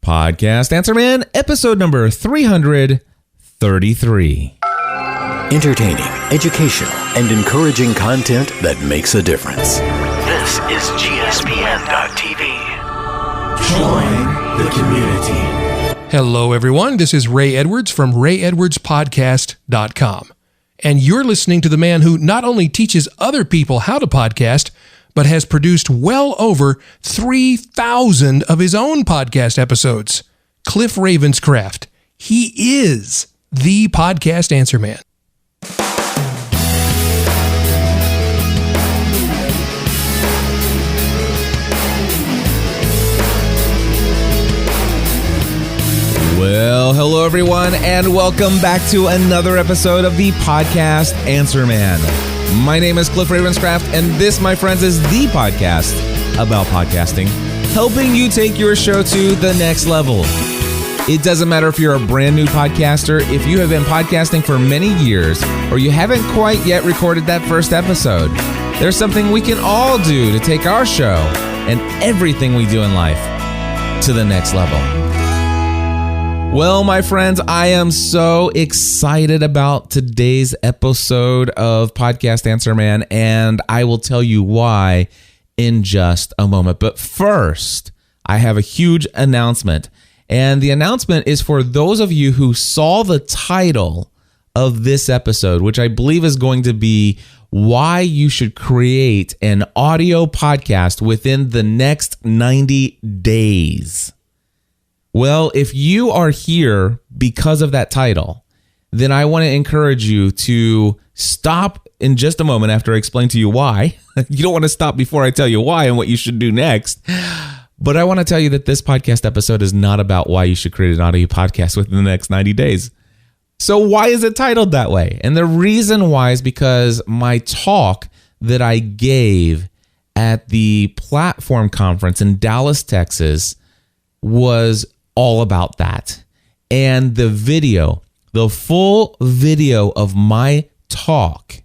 Podcast Answer Man, episode number 333. Entertaining, educational, and encouraging content that makes a difference. This is GSPN.TV. Join the community. Hello, everyone. This is Ray Edwards from RayEdwardsPodcast.com. And you're listening to the man who not only teaches other people how to podcast, but has produced well over 3,000 of his own podcast episodes. Cliff Ravenscraft. He is the Podcast Answer Man. Well, hello everyone, and welcome back to another episode of the Podcast Answer Man. My name is Cliff Ravenscraft, and this, my friends, is the podcast about podcasting, helping you take your show to the next level. It doesn't matter if you're a brand new podcaster, if you have been podcasting for many years, or you haven't quite yet recorded that first episode. There's something we can all do to take our show and everything we do in life to the next level. Well, my friends, I am so excited about today's episode of Podcast Answer Man, and I will tell you why in just a moment. But first, I have a huge announcement, and the announcement is for those of you who saw the title of this episode, which I believe is going to be why you should create an audio podcast within the next 90 days. Well, if you are here because of that title, then I want to encourage you to stop in just a moment after I explain to you why. You don't want to stop before I tell you why and what you should do next. But I want to tell you that this podcast episode is not about why you should create an audio podcast within the next 90 days. So why is it titled that way? And the reason why is because my talk that I gave at the Platform Conference in Dallas, Texas, was all about that. And the video, the full video of my talk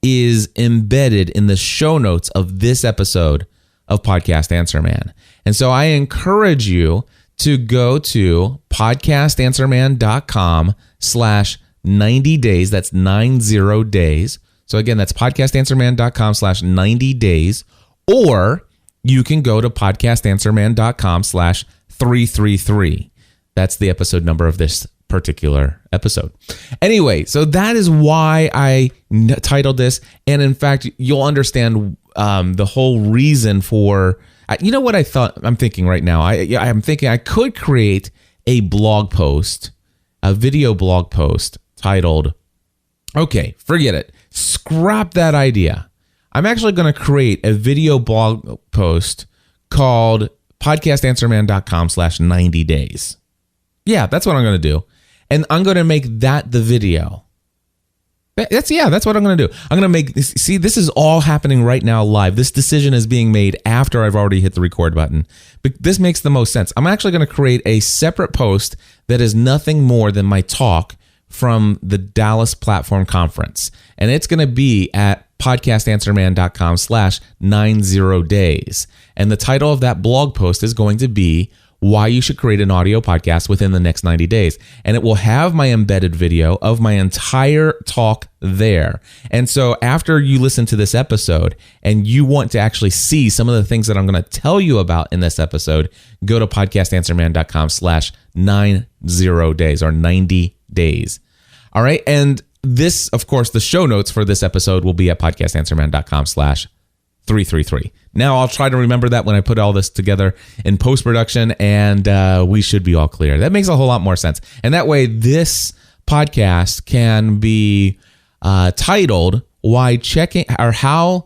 is embedded in the show notes of this episode of Podcast Answer Man. And so I encourage you to go to podcastanswerman.com/90 days. That's 90 days. So again, that's podcastanswerman.com/90 days. Or you can go to podcastanswerman.com/333. That's the episode number of this particular episode. Anyway, so that is why I titled this. And in fact, you'll understand the whole reason for, you know what I'm thinking right now? I'm thinking I could create a blog post, a video blog post titled, okay, forget it. Scrap that idea. I'm actually going to create a video blog post called podcastanswerman.com/90 days. Yeah, that's what I'm going to do. And I'm going to make that the video. That's what I'm going to do. I'm going to make this. See, this is all happening right now live. This decision is being made after I've already hit the record button. But this makes the most sense. I'm actually going to create a separate post that is nothing more than my talk from the Dallas Platform Conference. And it's going to be at podcastanswerman.com/90 days. And the title of that blog post is going to be why you should create an audio podcast within the next 90 days. And it will have my embedded video of my entire talk there. And so after you listen to this episode and you want to actually see some of the things that I'm going to tell you about in this episode, go to podcastanswerman.com/90 days or 90 days. All right. And this, of course, the show notes for this episode will be at podcastanswerman.com/333. Now, I'll try to remember that when I put all this together in post-production, and we should be all clear. That makes a whole lot more sense. And that way, this podcast can be titled "Why Checking" or how.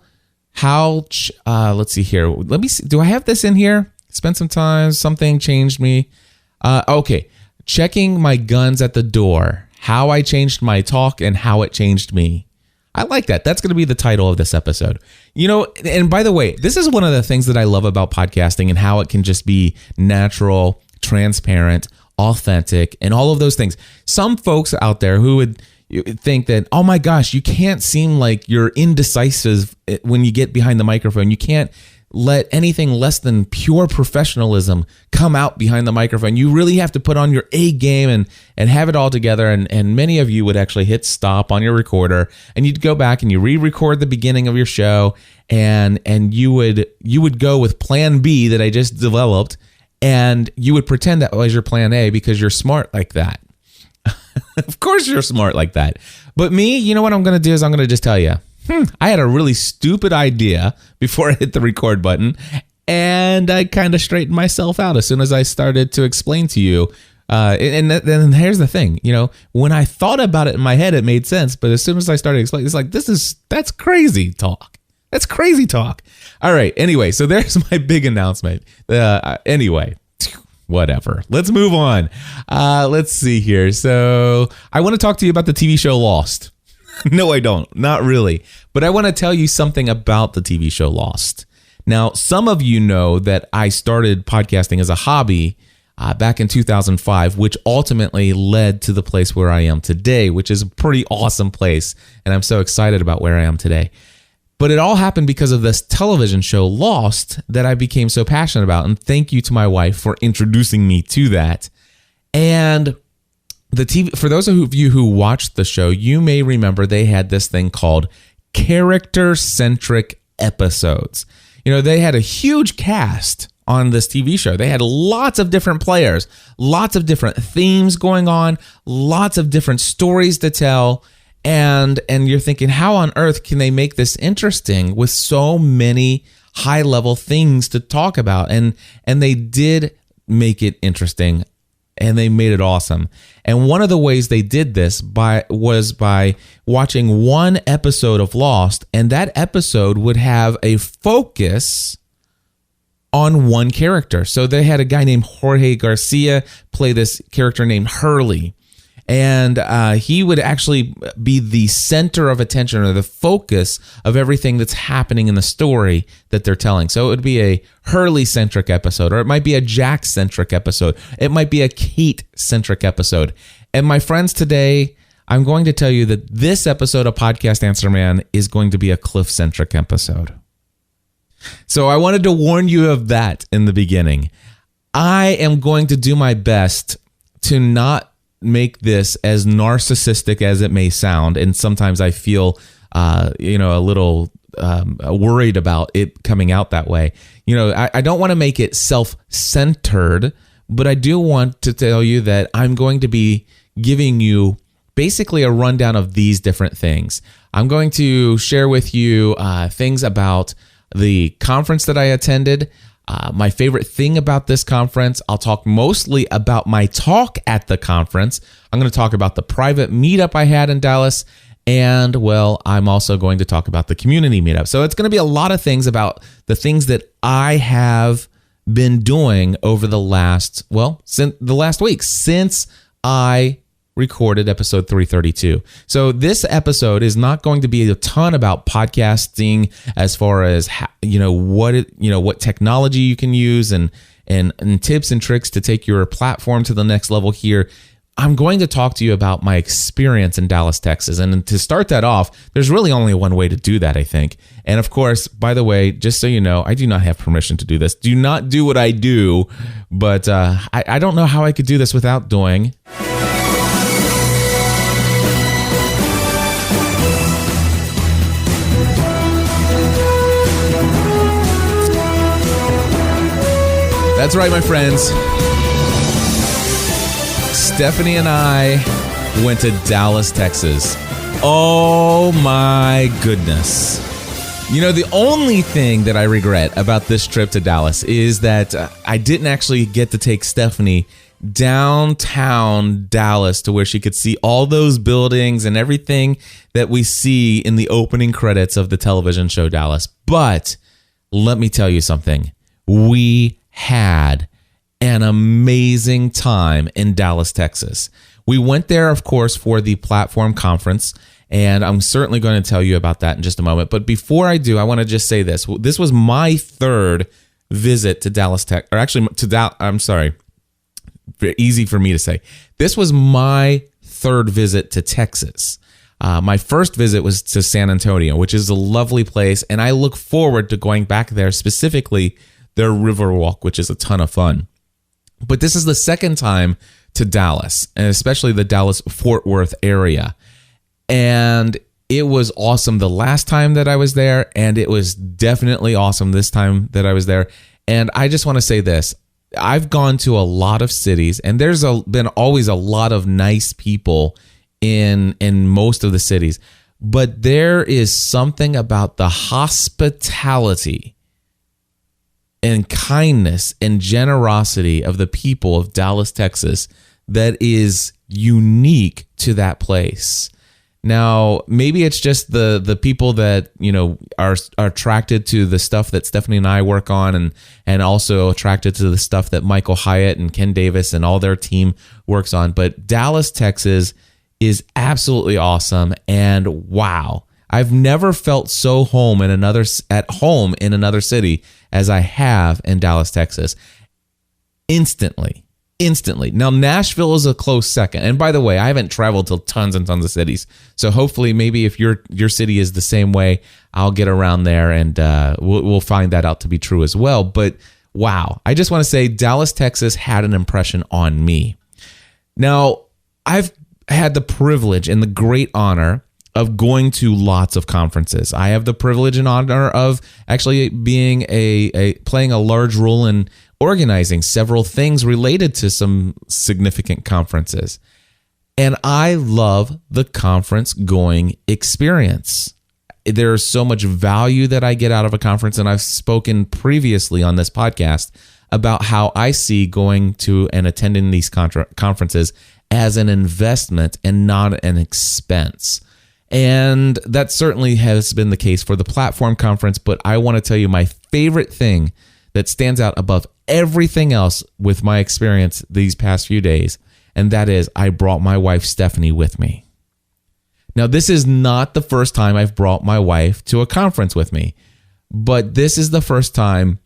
Let's see here. Let me see. Do I have this in here? Spend some time. Something changed me. Okay, checking my guns at the door. How I changed my talk and how it changed me. I like that. That's going to be the title of this episode. You know, and by the way, this is one of the things that I love about podcasting and how it can just be natural, transparent, authentic, and all of those things. Some folks out there who would think that, oh my gosh, you can't seem like you're indecisive when you get behind the microphone. You can't let anything less than pure professionalism come out behind the microphone. You really have to put on your A game and have it all together. And many of you would actually hit stop on your recorder and you'd go back and you re-record the beginning of your show and you would go with plan B that I just developed, and you would pretend that was your plan A because you're smart like that. Of course you're smart like that. But me, you know what I'm going to do is I'm going to just tell you, I had a really stupid idea before I hit the record button, and I kind of straightened myself out as soon as I started to explain to you. And then here's the thing, when I thought about it in my head, it made sense. But as soon as I started explaining, it's like, that's crazy talk. That's crazy talk. All right. Anyway, so there's my big announcement. Anyway, whatever. Let's move on. Let's see here. So I want to talk to you about the TV show Lost. No, I don't. Not really. But I want to tell you something about the TV show Lost. Now, some of you know that I started podcasting as a hobby back in 2005, which ultimately led to the place where I am today, which is a pretty awesome place. And I'm so excited about where I am today. But it all happened because of this television show Lost that I became so passionate about. And thank you to my wife for introducing me to that. And the TV, for those of you who watched the show, you may remember they had this thing called character-centric episodes. They had a huge cast on this TV show. They had lots of different players, lots of different themes going on, lots of different stories to tell. And you're thinking, how on earth can they make this interesting with so many high-level things to talk about? And they did make it interesting, and they made it awesome. And one of the ways they did this was by watching one episode of Lost, and that episode would have a focus on one character. So they had a guy named Jorge Garcia play this character named Hurley. And he would actually be the center of attention or the focus of everything that's happening in the story that they're telling. So it would be a Hurley-centric episode, or it might be a Jack-centric episode. It might be a Kate-centric episode. And my friends, today, I'm going to tell you that this episode of Podcast Answer Man is going to be a Cliff-centric episode. So I wanted to warn you of that in the beginning. I am going to do my best to not make this as narcissistic as it may sound, and sometimes I feel a little worried about it coming out that way. I don't want to make it self-centered, but I do want to tell you that I'm going to be giving you basically a rundown of these different things. I'm going to share with you things about the conference that I attended. My favorite thing about this conference. I'll talk mostly about my talk at the conference. I'm going to talk about the private meetup I had in Dallas. And, well, I'm also going to talk about the community meetup. So it's going to be a lot of things about the things that I have been doing over since the last week, since I recorded episode 332. So this episode is not going to be a ton about podcasting as far as what technology you can use and tips and tricks to take your platform to the next level here. I'm going to talk to you about my experience in Dallas, Texas. And to start that off, there's really only one way to do that, I think. And of course, by the way, just so you know, I do not have permission to do this. Do not do what I do, but I don't know how I could do this without doing. That's right, my friends. Stephanie and I went to Dallas, Texas. Oh my goodness. The only thing that I regret about this trip to Dallas is that I didn't actually get to take Stephanie downtown Dallas to where she could see all those buildings and everything that we see in the opening credits of the television show Dallas. But let me tell you something. We had an amazing time in Dallas, Texas. We went there, of course, for the platform conference, and I'm certainly going to tell you about that in just a moment. But before I do, I want to just say this. This was my third visit to Dallas, Easy for me to say. This was my third visit to Texas. My first visit was to San Antonio, which is a lovely place, and I look forward to going back there, specifically their Riverwalk, which is a ton of fun. But this is the second time to Dallas, and especially the Dallas-Fort Worth area. And it was awesome the last time that I was there, and it was definitely awesome this time that I was there. And I just want to say this. I've gone to a lot of cities, and there's been always a lot of nice people in most of the cities. But there is something about the hospitality and kindness and generosity of the people of Dallas, Texas, that is unique to that place. Now, maybe it's just the people that, are attracted to the stuff that Stephanie and I work on, and also attracted to the stuff that Michael Hyatt and Ken Davis and all their team works on. But Dallas, Texas is absolutely awesome. And wow, I've never felt so at home in another city as I have in Dallas, Texas. Instantly. Now, Nashville is a close second. And by the way, I haven't traveled to tons and tons of cities. So hopefully, maybe if your city is the same way, I'll get around there, and we'll find that out to be true as well. But wow, I just want to say Dallas, Texas had an impression on me. Now, I've had the privilege and the great honor of going to lots of conferences. I have the privilege and honor of actually being playing a large role in organizing several things related to some significant conferences. And I love the conference going experience. There's so much value that I get out of a conference, and I've spoken previously on this podcast about how I see going to and attending these conferences as an investment and not an expense. And that certainly has been the case for the Platform Conference, but I want to tell you my favorite thing that stands out above everything else with my experience these past few days, and that is I brought my wife Stephanie with me. Now, this is not the first time I've brought my wife to a conference with me, but this is the first time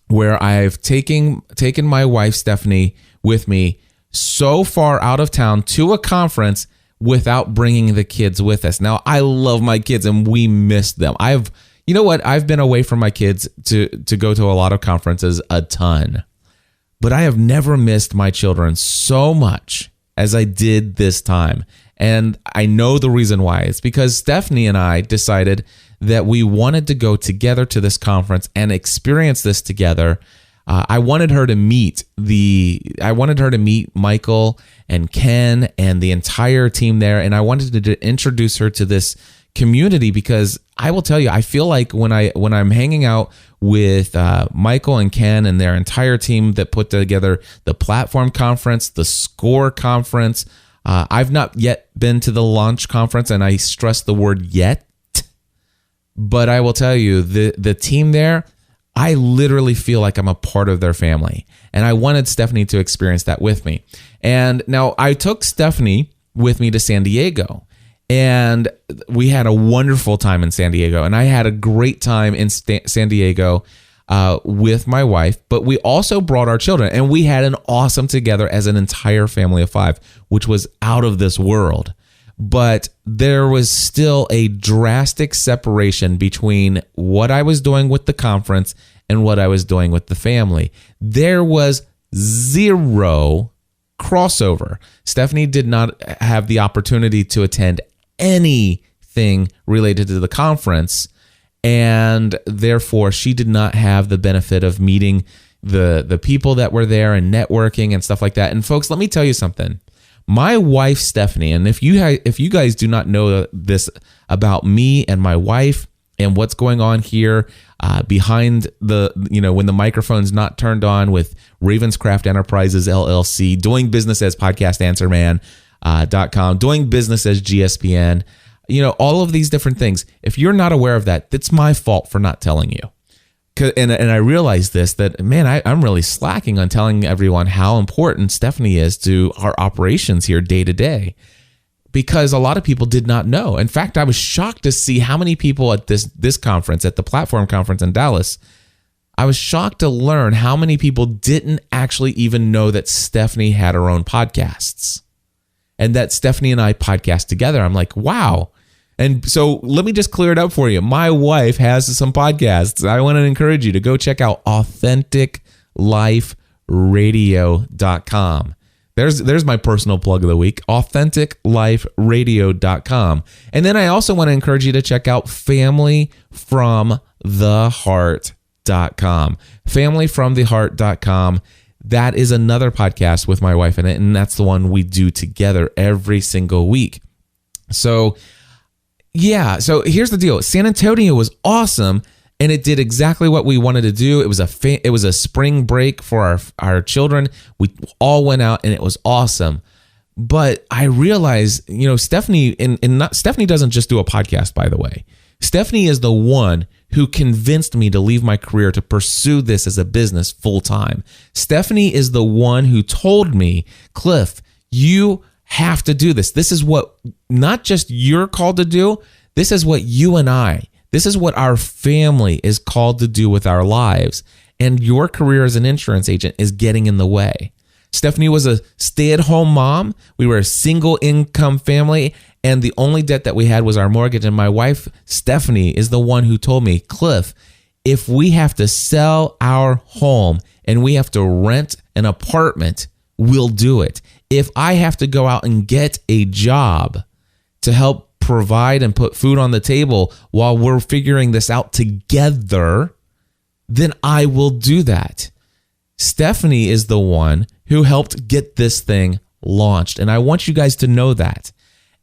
where I've taken my wife Stephanie with me so far out of town to a conference without bringing the kids with us. Now, I love my kids and we miss them. You know what? I've been away from my kids to go to a lot of conferences, a ton. But I have never missed my children so much as I did this time. And I know the reason why. It's because Stephanie and I decided that we wanted to go together to this conference and experience this together. I wanted her to meet Michael and Ken and the entire team there. And I wanted to introduce her to this community, because I will tell you, I feel like when I'm hanging out with Michael and Ken and their entire team that put together the Platform Conference, the SCORE Conference. I've not yet been to the Launch Conference, and I stress the word yet. But I will tell you, the team there, I literally feel like I'm a part of their family. And I wanted Stephanie to experience that with me. And now I took Stephanie with me to San Diego. And we had a wonderful time in San Diego. And I had a great time in San Diego with my wife. But we also brought our children. And we had an awesome together as an entire family of 5, which was out of this world. But there was still a drastic separation between what I was doing with the conference and what I was doing with the family. There was zero crossover. Stephanie did not have the opportunity to attend anything related to the conference, and therefore she did not have the benefit of meeting the people that were there and networking and stuff like that. And folks, let me tell you something. My wife Stephanie, and if you guys do not know this about me and my wife and what's going on here behind when the microphone's not turned on with Ravenscraft Enterprises LLC, doing business as podcastanswerman.com, doing business as GSPN, all of these different things. If you're not aware of that, it's my fault for not telling you. And I realized this, that, man, I'm really slacking on telling everyone how important Stephanie is to our operations here day to day, because a lot of people did not know. In fact, I was shocked to see how many people at this conference, at the Platform Conference in Dallas, I was shocked to learn how many people didn't actually even know that Stephanie had her own podcasts and that Stephanie and I podcast together. I'm like, wow, And so let me just clear it up for you. My wife has some podcasts. I want to encourage you to go check out AuthenticLifeRadio.com. There's my personal plug of the week, AuthenticLifeRadio.com. And then I also want to encourage you to check out FamilyFromTheHeart.com. FamilyFromTheHeart.com. That is another podcast with my wife in it, and that's the one we do together every single week. So, yeah. So here's the deal. San Antonio was awesome, and it did exactly what we wanted to do. It was a spring break for our children. We all went out, and it was awesome. But I realized, Stephanie, Stephanie doesn't just do a podcast, by the way. Stephanie is the one who convinced me to leave my career to pursue this as a business full time. Stephanie is the one who told me, Cliff, you have to do this. This is what not just you're called to do. This is what this is what our family is called to do with our lives. And your career as an insurance agent is getting in the way. Stephanie was a stay-at-home mom. We were a single income family, and the only debt that we had was our mortgage. And my wife, Stephanie, is the one who told me, Cliff, if we have to sell our home and we have to rent an apartment, we'll do it. If I have to go out and get a job to help provide and put food on the table while we're figuring this out together, then I will do that. Stephanie is the one who helped get this thing launched. And I want you guys to know that.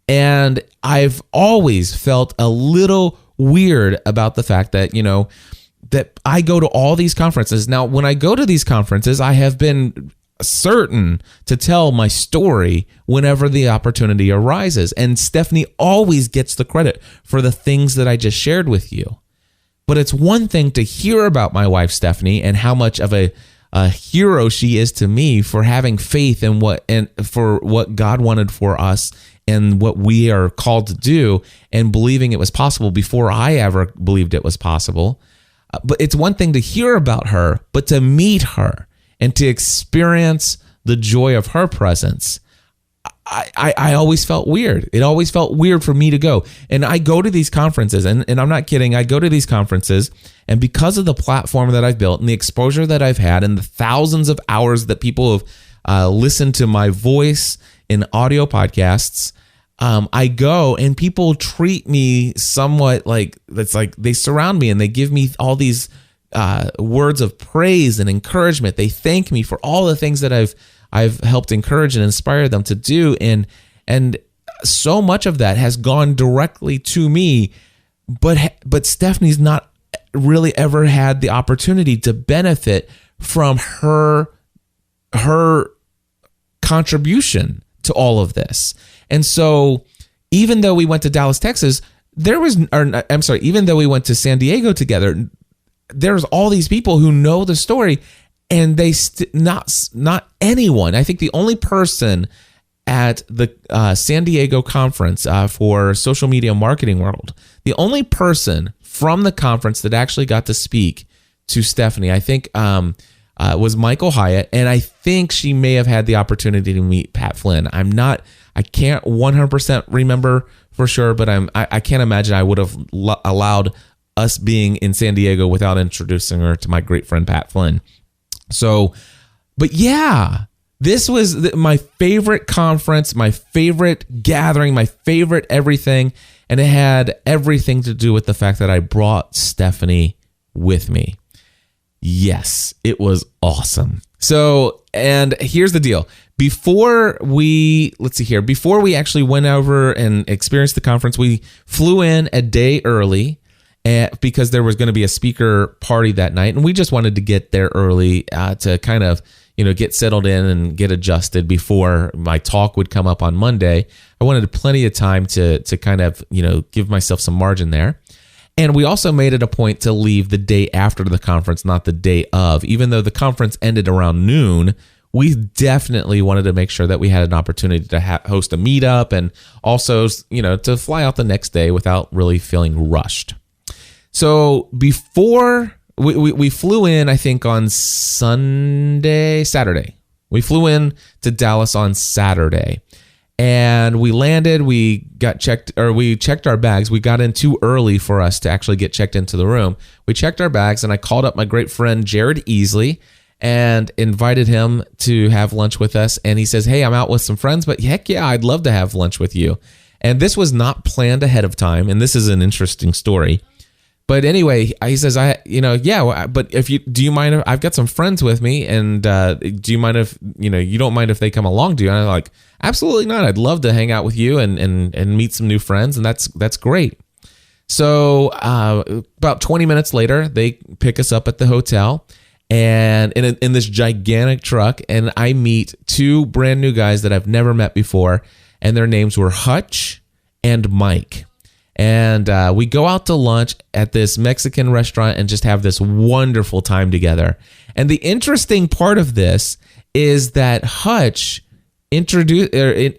And I've always felt a little weird about the fact that, that I go to all these conferences. Now, when I go to these conferences, I have been certain to tell my story whenever the opportunity arises. And Stephanie always gets the credit for the things that I just shared with you. But it's one thing to hear about my wife, Stephanie, and how much of a hero she is to me for having faith in for what God wanted for us and what we are called to do, and believing it was possible before I ever believed it was possible. But it's one thing to hear about her, but to meet her and to experience the joy of her presence, I always felt weird. It always felt weird for me to go. And I go to these conferences, and I'm not kidding. I go to these conferences, and because of the platform that I've built and the exposure that I've had and the thousands of hours that people have listened to my voice in audio podcasts, I go and people treat me somewhat like they surround me and they give me all these words of praise and encouragement. They thank me for all the things that I've helped encourage and inspire them to do. And so much of that has gone directly to me, but Stephanie's not really ever had the opportunity to benefit from her contribution to all of this. And so even though we went to Dallas, Texas, even though we went to San Diego together, there's all these people who know the story. And they not anyone. I think the only person at the San Diego conference for Social Media Marketing World, the only person from the conference that actually got to speak to Stephanie, I think was Michael Hyatt, and I think she may have had the opportunity to meet Pat Flynn. I can't 100% remember for sure, but I can't imagine I would have allowed us being in San Diego without introducing her to my great friend Pat Flynn. So, but yeah, this was my favorite conference, my favorite gathering, my favorite everything. And it had everything to do with the fact that I brought Stephanie with me. Yes, it was awesome. So, and here's the deal. Before we actually went over and experienced the conference, we flew in a day early. Because there was going to be a speaker party that night, and we just wanted to get there early to kind of, get settled in and get adjusted before my talk would come up on Monday. I wanted plenty of time to kind of, give myself some margin there. And we also made it a point to leave the day after the conference, not the day of. Even though the conference ended around noon, we definitely wanted to make sure that we had an opportunity to host a meetup and also, to fly out the next day without really feeling rushed. So before we flew in, I think on Saturday. We flew in to Dallas on Saturday. And we landed, we checked our bags. We got in too early for us to actually get checked into the room. We checked our bags, and I called up my great friend Jared Easley and invited him to have lunch with us. And he says, hey, I'm out with some friends, but heck yeah, I'd love to have lunch with you. And this was not planned ahead of time. And this is an interesting story. But anyway, he says, but do you mind if I've got some friends with me, and do you mind if, you don't mind if they come along, do you? And I'm like, absolutely not. I'd love to hang out with you and meet some new friends. And that's great. So about 20 minutes later, they pick us up at the hotel and in this gigantic truck. And I meet two brand new guys that I've never met before. And their names were Hutch and Mike. And we go out to lunch at this Mexican restaurant and just have this wonderful time together. And the interesting part of this is that Hutch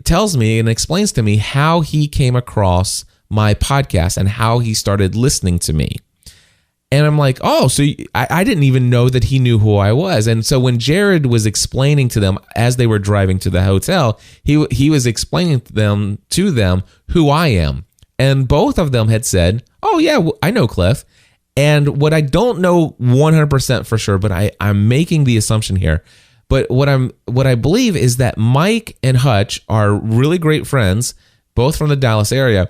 tells me and explains to me how he came across my podcast and how he started listening to me. And I'm like, oh, so I didn't even know that he knew who I was. And so when Jared was explaining to them as they were driving to the hotel, he was explaining to them who I am. And both of them had said, oh, yeah, I know Cliff. And what I don't know 100% for sure, but I'm making the assumption here. But what I believe is that Mike and Hutch are really great friends, both from the Dallas area.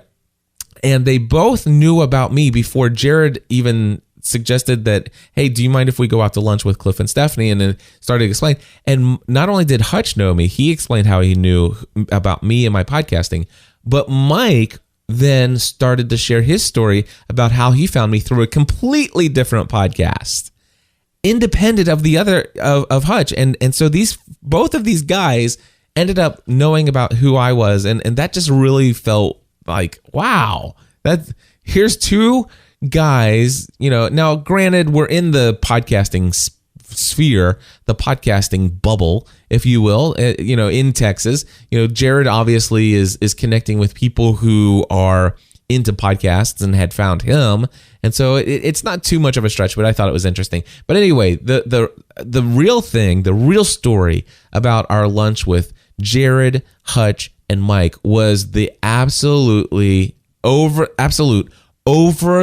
And they both knew about me before Jared even suggested that, hey, do you mind if we go out to lunch with Cliff and Stephanie? And then started to explain. And not only did Hutch know me, he explained how he knew about me and my podcasting. But Mike then started to share his story about how he found me through a completely different podcast, independent of the other of Hutch. And so both of these guys ended up knowing about who I was. And that just really felt like, wow, here's two guys, now granted, we're in the podcasting sphere, the podcasting bubble, if you will, in Texas. Jared obviously is connecting with people who are into podcasts and had found him. And so it's not too much of a stretch, but I thought it was interesting. But anyway, the real thing, the real story about our lunch with Jared, Hutch, and Mike was the absolute over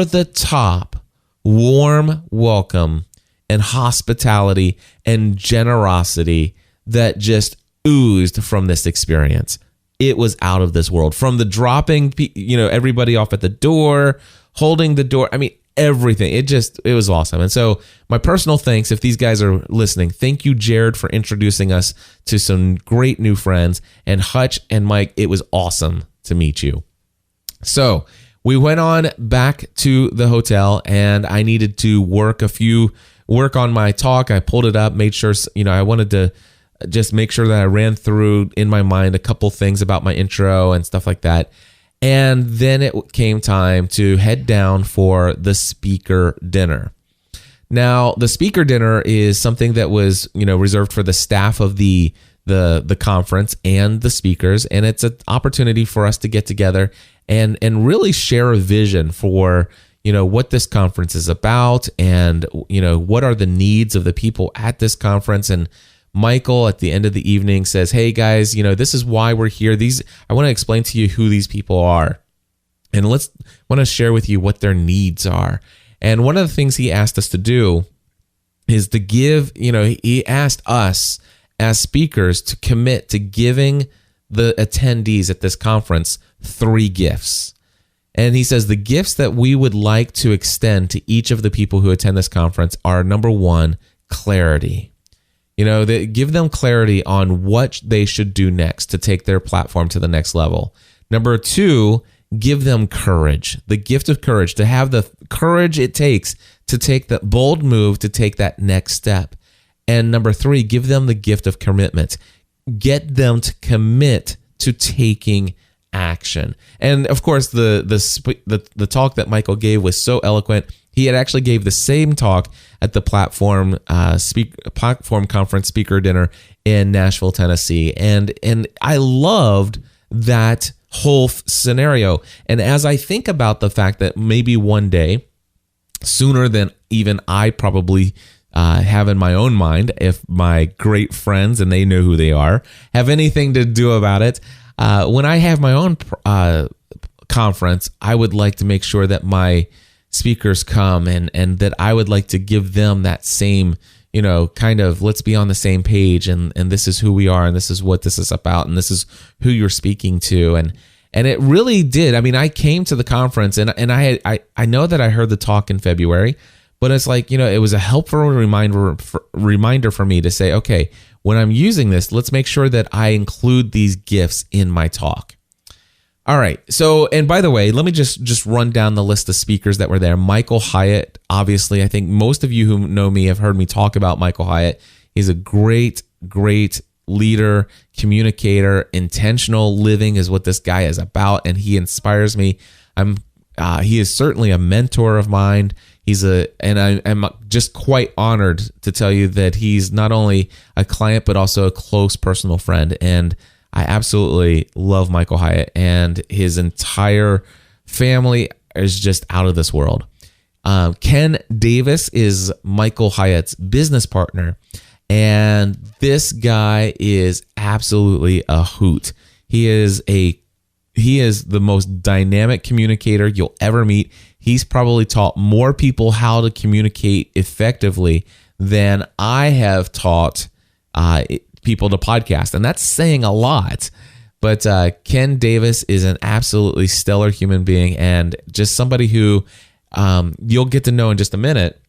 the top warm welcome and hospitality and generosity that just oozed from this experience. It was out of this world. From the dropping, everybody off at the door, holding the door. I mean, everything. It was awesome. And so my personal thanks, if these guys are listening, thank you, Jared, for introducing us to some great new friends. And Hutch and Mike, it was awesome to meet you. So we went on back to the hotel, and I needed to work on my talk. I pulled it up, made sure, I wanted to just make sure that I ran through in my mind a couple things about my intro and stuff like that. And then it came time to head down for the speaker dinner. Now, the speaker dinner is something that was, reserved for the staff of the conference and the speakers. And it's an opportunity for us to get together and really share a vision for, what this conference is about and, what are the needs of the people at this conference. And Michael at the end of the evening says, hey guys, this is why we're here. I want to explain to you who these people are. And want to share with you what their needs are. And one of the things he asked us to do is to give, he asked us as speakers to commit to giving the attendees at this conference 3 gifts. And he says the gifts that we would like to extend to each of the people who attend this conference are, number 1, clarity. They give them clarity on what they should do next to take their platform to the next level. Number 2, give them courage, the gift of courage, to have the courage it takes to take that bold move, to take that next step. And number 3, give them the gift of commitment. Get them to commit to taking action. And of course, the talk that Michael gave was so eloquent. He had actually gave the same talk at the platform conference speaker dinner in Nashville, Tennessee. And I loved that whole scenario. And as I think about the fact that maybe one day, sooner than even I probably have in my own mind, if my great friends, and they know who they are, have anything to do about it. When I have my own conference, I would like to make sure that my speakers come and that I would like to give them that same, kind of, let's be on the same page, and this is who we are, and this is what this is about, and this is who you're speaking to. And it really did. I mean, I came to the conference and I know that I heard the talk in February, but it's like, it was a helpful reminder for me to say, okay, when I'm using this, let's make sure that I include these gifts in my talk. All right. So, and by the way, let me just run down the list of speakers that were there. Michael Hyatt, obviously, I think most of you who know me have heard me talk about Michael Hyatt. He's a great leader, communicator. Intentional living is what this guy is about, and he inspires me. He is certainly a mentor of mine. I'm just quite honored to tell you that he's not only a client but also a close personal friend. And I absolutely love Michael Hyatt, and his entire family is just out of this world. Ken Davis is Michael Hyatt's business partner, and this guy is absolutely a hoot. He is the most dynamic communicator you'll ever meet. He's probably taught more people how to communicate effectively than I have taught people to podcast, and that's saying a lot. But Ken Davis is an absolutely stellar human being, and just somebody who you'll get to know in just a minute,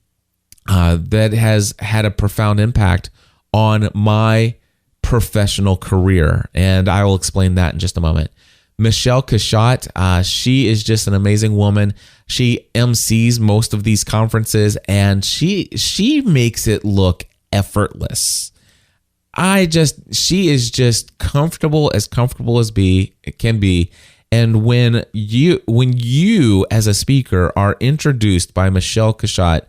that has had a profound impact on my professional career, and I will explain that in just a moment. Michelle Kashat, she is just an amazing woman. She MCs most of these conferences, and she makes it look effortless. She is just comfortable as it can be. And when you as a speaker are introduced by Michelle Kashat,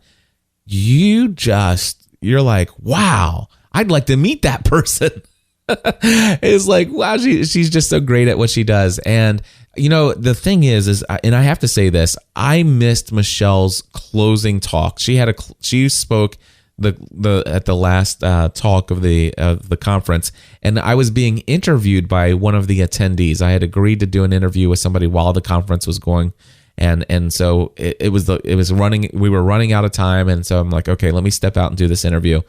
you're like, wow, I'd like to meet that person. It's like, wow, she's just so great at what she does. And the thing is, and I have to say this, I missed Michelle's closing talk. She spoke at the last talk of the conference, and I was being interviewed by one of the attendees. I had agreed to do an interview with somebody while the conference was going, and so it was running. We were running out of time, and so I'm like, okay, let me step out and do this interview.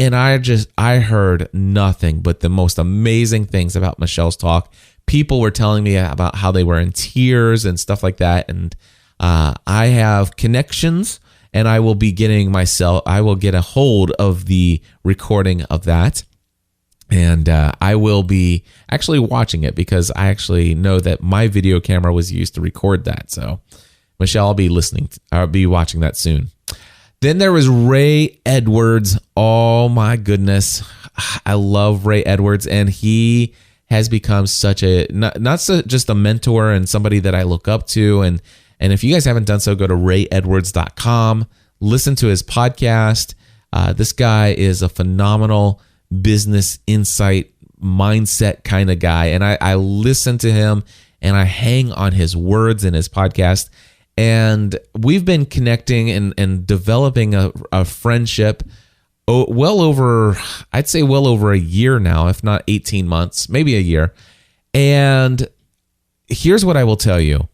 And I heard nothing but the most amazing things about Michelle's talk. People were telling me about how they were in tears and stuff like that. And I have connections, and I will get a hold of the recording of that. And I will be actually watching it, because I actually know that my video camera was used to record that. So Michelle, I'll be watching that soon. Then there was Ray Edwards. Oh my goodness. I love Ray Edwards, and he has become such just a mentor and somebody that I look up to. And if you guys haven't done so, go to rayedwards.com, listen to his podcast. This guy is a phenomenal business insight mindset kind of guy. And I listen to him, and I hang on his words in his podcast. And we've been connecting and developing a friendship well over a year now, if not 18 months, maybe a year. And here's what I will tell you,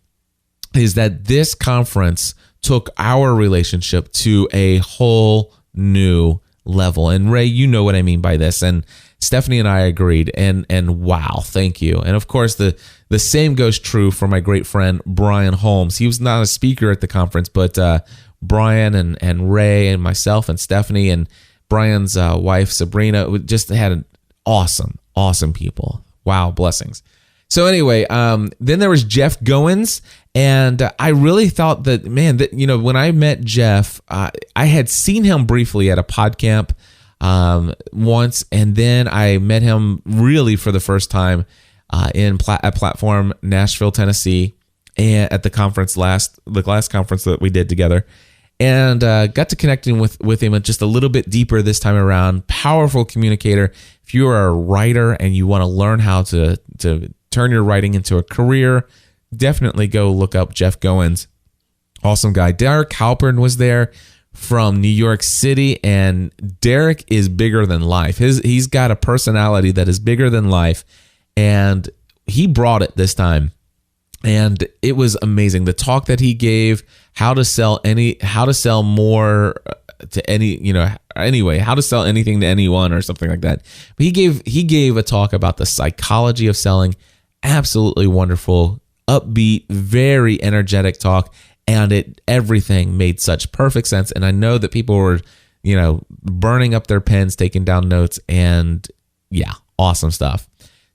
is that this conference took our relationship to a whole new level. And Ray, you know what I mean by this. And Stephanie and I agreed, and wow, thank you. And of course, the same goes true for my great friend, Brian Holmes. He was not a speaker at the conference, but Brian and Ray and myself and Stephanie and Brian's wife, Sabrina, just had an awesome people. Wow, blessings. So anyway, then there was Jeff Goins, and I really thought that, man, when I met Jeff, I had seen him briefly at a PodCamp once, and then I met him really for the first time at Platform Nashville, Tennessee, and at the last conference that we did together, and got to connecting with him just a little bit deeper this time around. Powerful communicator. If you are a writer and you want to learn how to turn your writing into a career, definitely go look up Jeff Goins. Awesome guy. Derek Halpern was there. from New York City, and Derek is bigger than life. He's got a personality that is bigger than life, and he brought it this time. And it was amazing. The talk that he gave, how to sell more to any, how to sell anything to anyone or something like that. But he gave a talk about the psychology of selling. Absolutely wonderful, upbeat, very energetic talk. And everything made such perfect sense. And I know that people were, burning up their pens, taking down notes, and yeah, awesome stuff.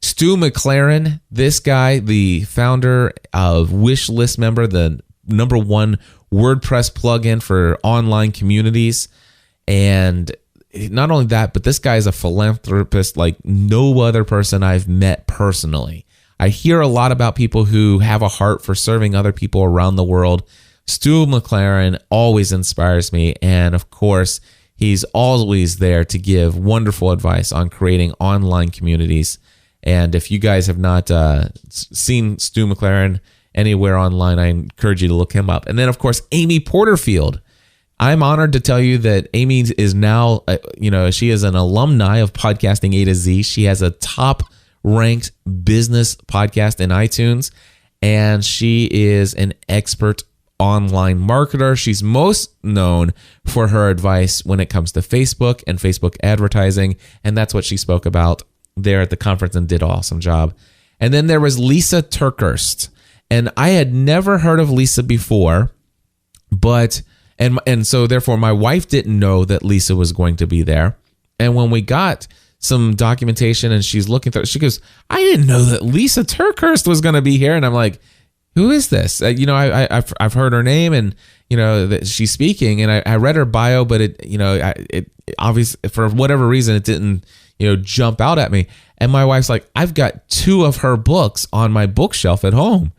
Stu McLaren, this guy, the founder of Wishlist Member, the #1 WordPress plugin for online communities. And not only that, but this guy is a philanthropist like no other person I've met personally. I hear a lot about people who have a heart for serving other people around the world. Stu McLaren always inspires me. And of course, he's always there to give wonderful advice on creating online communities. And if you guys have not seen Stu McLaren anywhere online, I encourage you to look him up. And then, of course, Amy Porterfield. I'm honored to tell you that Amy is now, she is an alumni of Podcasting A to Z. She has a top-ranked business podcast in iTunes, and she is an expert online marketer. She's most known for her advice when it comes to Facebook and Facebook advertising, and that's what she spoke about there at the conference and did an awesome job. And then there was Lisa TerKeurst, and I had never heard of Lisa before, but and so therefore my wife didn't know that Lisa was going to be there. And when we got some documentation and she's looking through, she goes, "I didn't know that Lisa TerKeurst was going to be here." And I'm like, "Who is this?" I've heard her name, and that she's speaking, and I read her bio, but it obviously for whatever reason it didn't jump out at me. And my wife's like, "I've got 2 of her books on my bookshelf at home."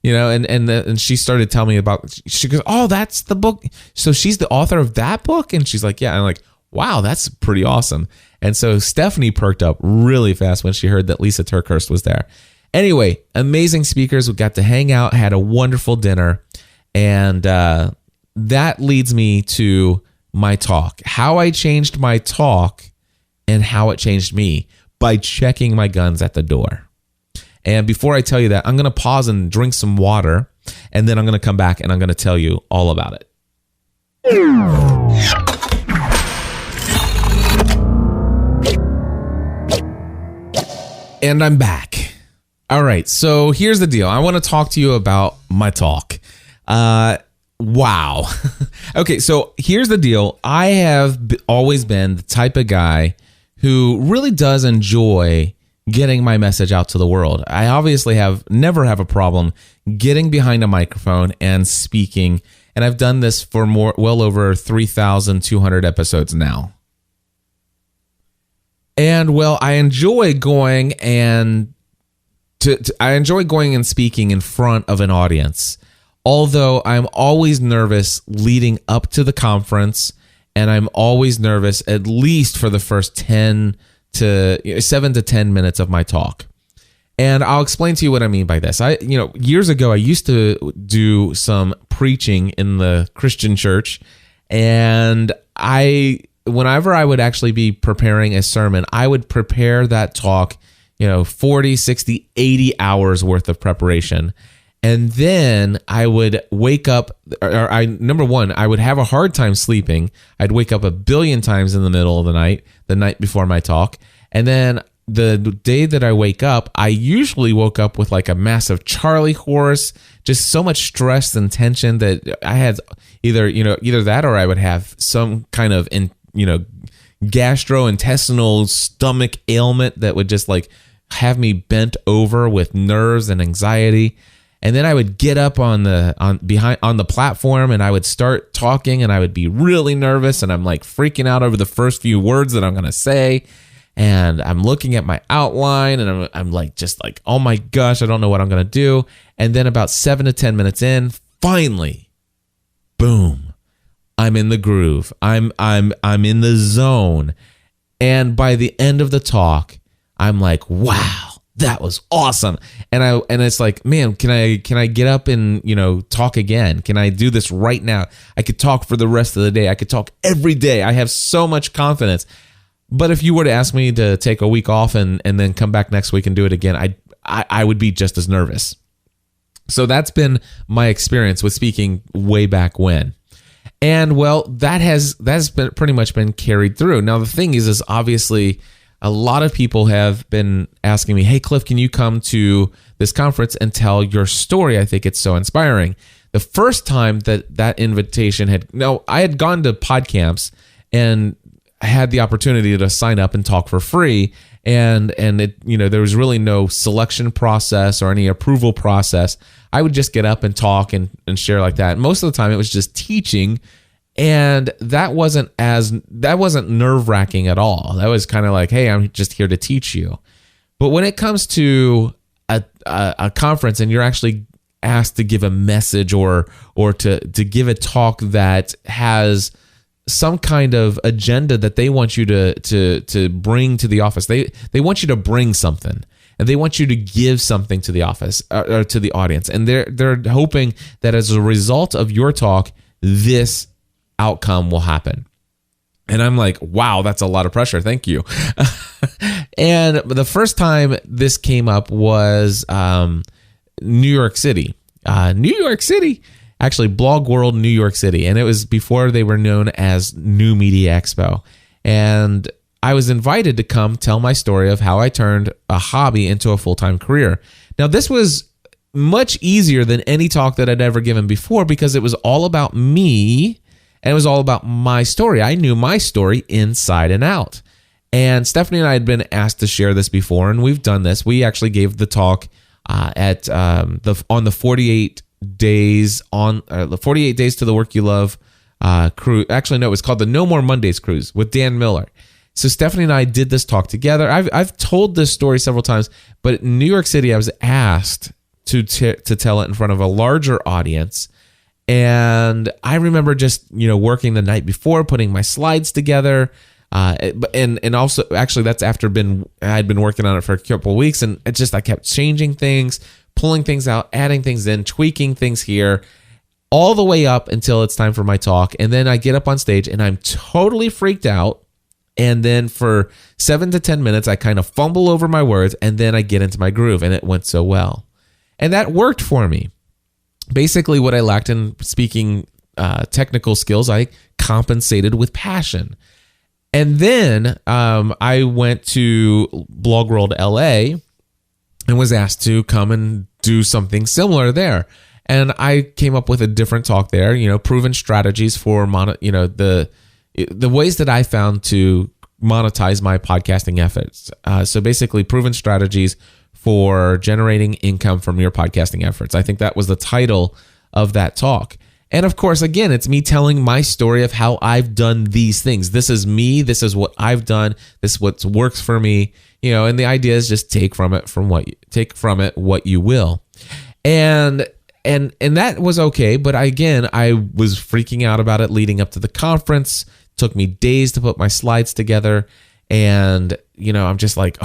And she started telling me about, she goes, "Oh, that's the book. So she's the author of that book?" And she's like, "Yeah." And I'm like, "Wow, that's pretty awesome." And so Stephanie perked up really fast when she heard that Lisa TerKeurst was there. Anyway, amazing speakers. We got to hang out, had a wonderful dinner. And that leads me to my talk, how I changed my talk and how it changed me by checking my guns at the door. And before I tell you that, I'm going to pause and drink some water, and then I'm going to come back and I'm going to tell you all about it. And I'm back. All right, so here's the deal. I want to talk to you about my talk. Wow. Okay, so here's the deal. I have always been the type of guy who really does enjoy getting my message out to the world. I obviously never have a problem getting behind a microphone and speaking, and I've done this for well over 3,200 episodes now. And well, I enjoy going and speaking in front of an audience. Although I'm always nervous leading up to the conference, and I'm always nervous at least for the first 7 to 10 minutes of my talk. And I'll explain to you what I mean by this. Years ago, I used to do some preaching in the Christian church, and whenever I would actually be preparing a sermon, I would prepare that talk, 40, 60, 80 hours worth of preparation. And then I would wake up, number one, I would have a hard time sleeping. I'd wake up a billion times in the middle of the night before my talk. And then the day that I wake up, I usually woke up with like a massive Charlie horse, just so much stress and tension that I had either that, or I would have some kind of, gastrointestinal stomach ailment that would just like have me bent over with nerves and anxiety. And then I would get up on the platform, and I would start talking, and I would be really nervous, and I'm like freaking out over the first few words that I'm going to say. And I'm looking at my outline, and I'm like, just like, oh my gosh, I don't know what I'm going to do. And then about 7 to 10 minutes in, finally, boom, I'm in the groove. I'm in the zone. And by the end of the talk, I'm like, wow, that was awesome. And it's like, man, can I get up and, talk again? Can I do this right now? I could talk for the rest of the day. I could talk every day. I have so much confidence. But if you were to ask me to take a week off and then come back next week and do it again, I would be just as nervous. So that's been my experience with speaking way back when. And well, that's been pretty much been carried through. Now the thing is obviously a lot of people have been asking me, hey Cliff, can you come to this conference and tell your story? I think it's so inspiring. The first time that invitation I had gone to PodCamps and I had the opportunity to sign up and talk for free. And it, there was really no selection process or any approval process. I would just get up and talk and share like that. Most of the time it was just teaching. And that wasn't nerve-wracking at all. That was kind of like, hey, I'm just here to teach you. But when it comes to a conference and you're actually asked to give a message or to give a talk that has some kind of agenda that they want you to bring to the office, they want you to bring something. And they want you to give something to the office or to the audience. And they're hoping that as a result of your talk, this outcome will happen. And I'm like, wow, that's a lot of pressure. Thank you. And the first time this came up was New York City. Actually, Blog World New York City. And it was before they were known as New Media Expo. And I was invited to come tell my story of how I turned a hobby into a full-time career. Now, this was much easier than any talk that I'd ever given before because it was all about me and it was all about my story. I knew my story inside and out. And Stephanie and I had been asked to share this before, and we've done this. We actually gave the talk on the 48 days the 48 Days to the Work You Love cruise. Actually, no, it was called the No More Mondays cruise with Dan Miller. So Stephanie and I did this talk together. I've told this story several times, but in New York City, I was asked to tell it in front of a larger audience. And I remember just, working the night before, putting my slides together. And also, actually, that's after I'd been working on it for a couple of weeks. And I kept changing things, pulling things out, adding things in, tweaking things here, all the way up until it's time for my talk. And then I get up on stage and I'm totally freaked out. And then for 7 to 10 minutes, I kind of fumble over my words and then I get into my groove, and it went so well. And that worked for me. Basically, what I lacked in speaking technical skills, I compensated with passion. And then I went to Blog World LA and was asked to come and do something similar there. And I came up with a different talk there, proven strategies for the ways that I found to monetize my podcasting efforts. So basically, proven strategies for generating income from your podcasting efforts. I think that was the title of that talk. And of course, again, it's me telling my story of how I've done these things. This is me. This is what I've done. This is what works for me. And the idea is just take from it what you will. And that was okay. But I was freaking out about it leading up to the conference. It took me days to put my slides together. And, I'm just like,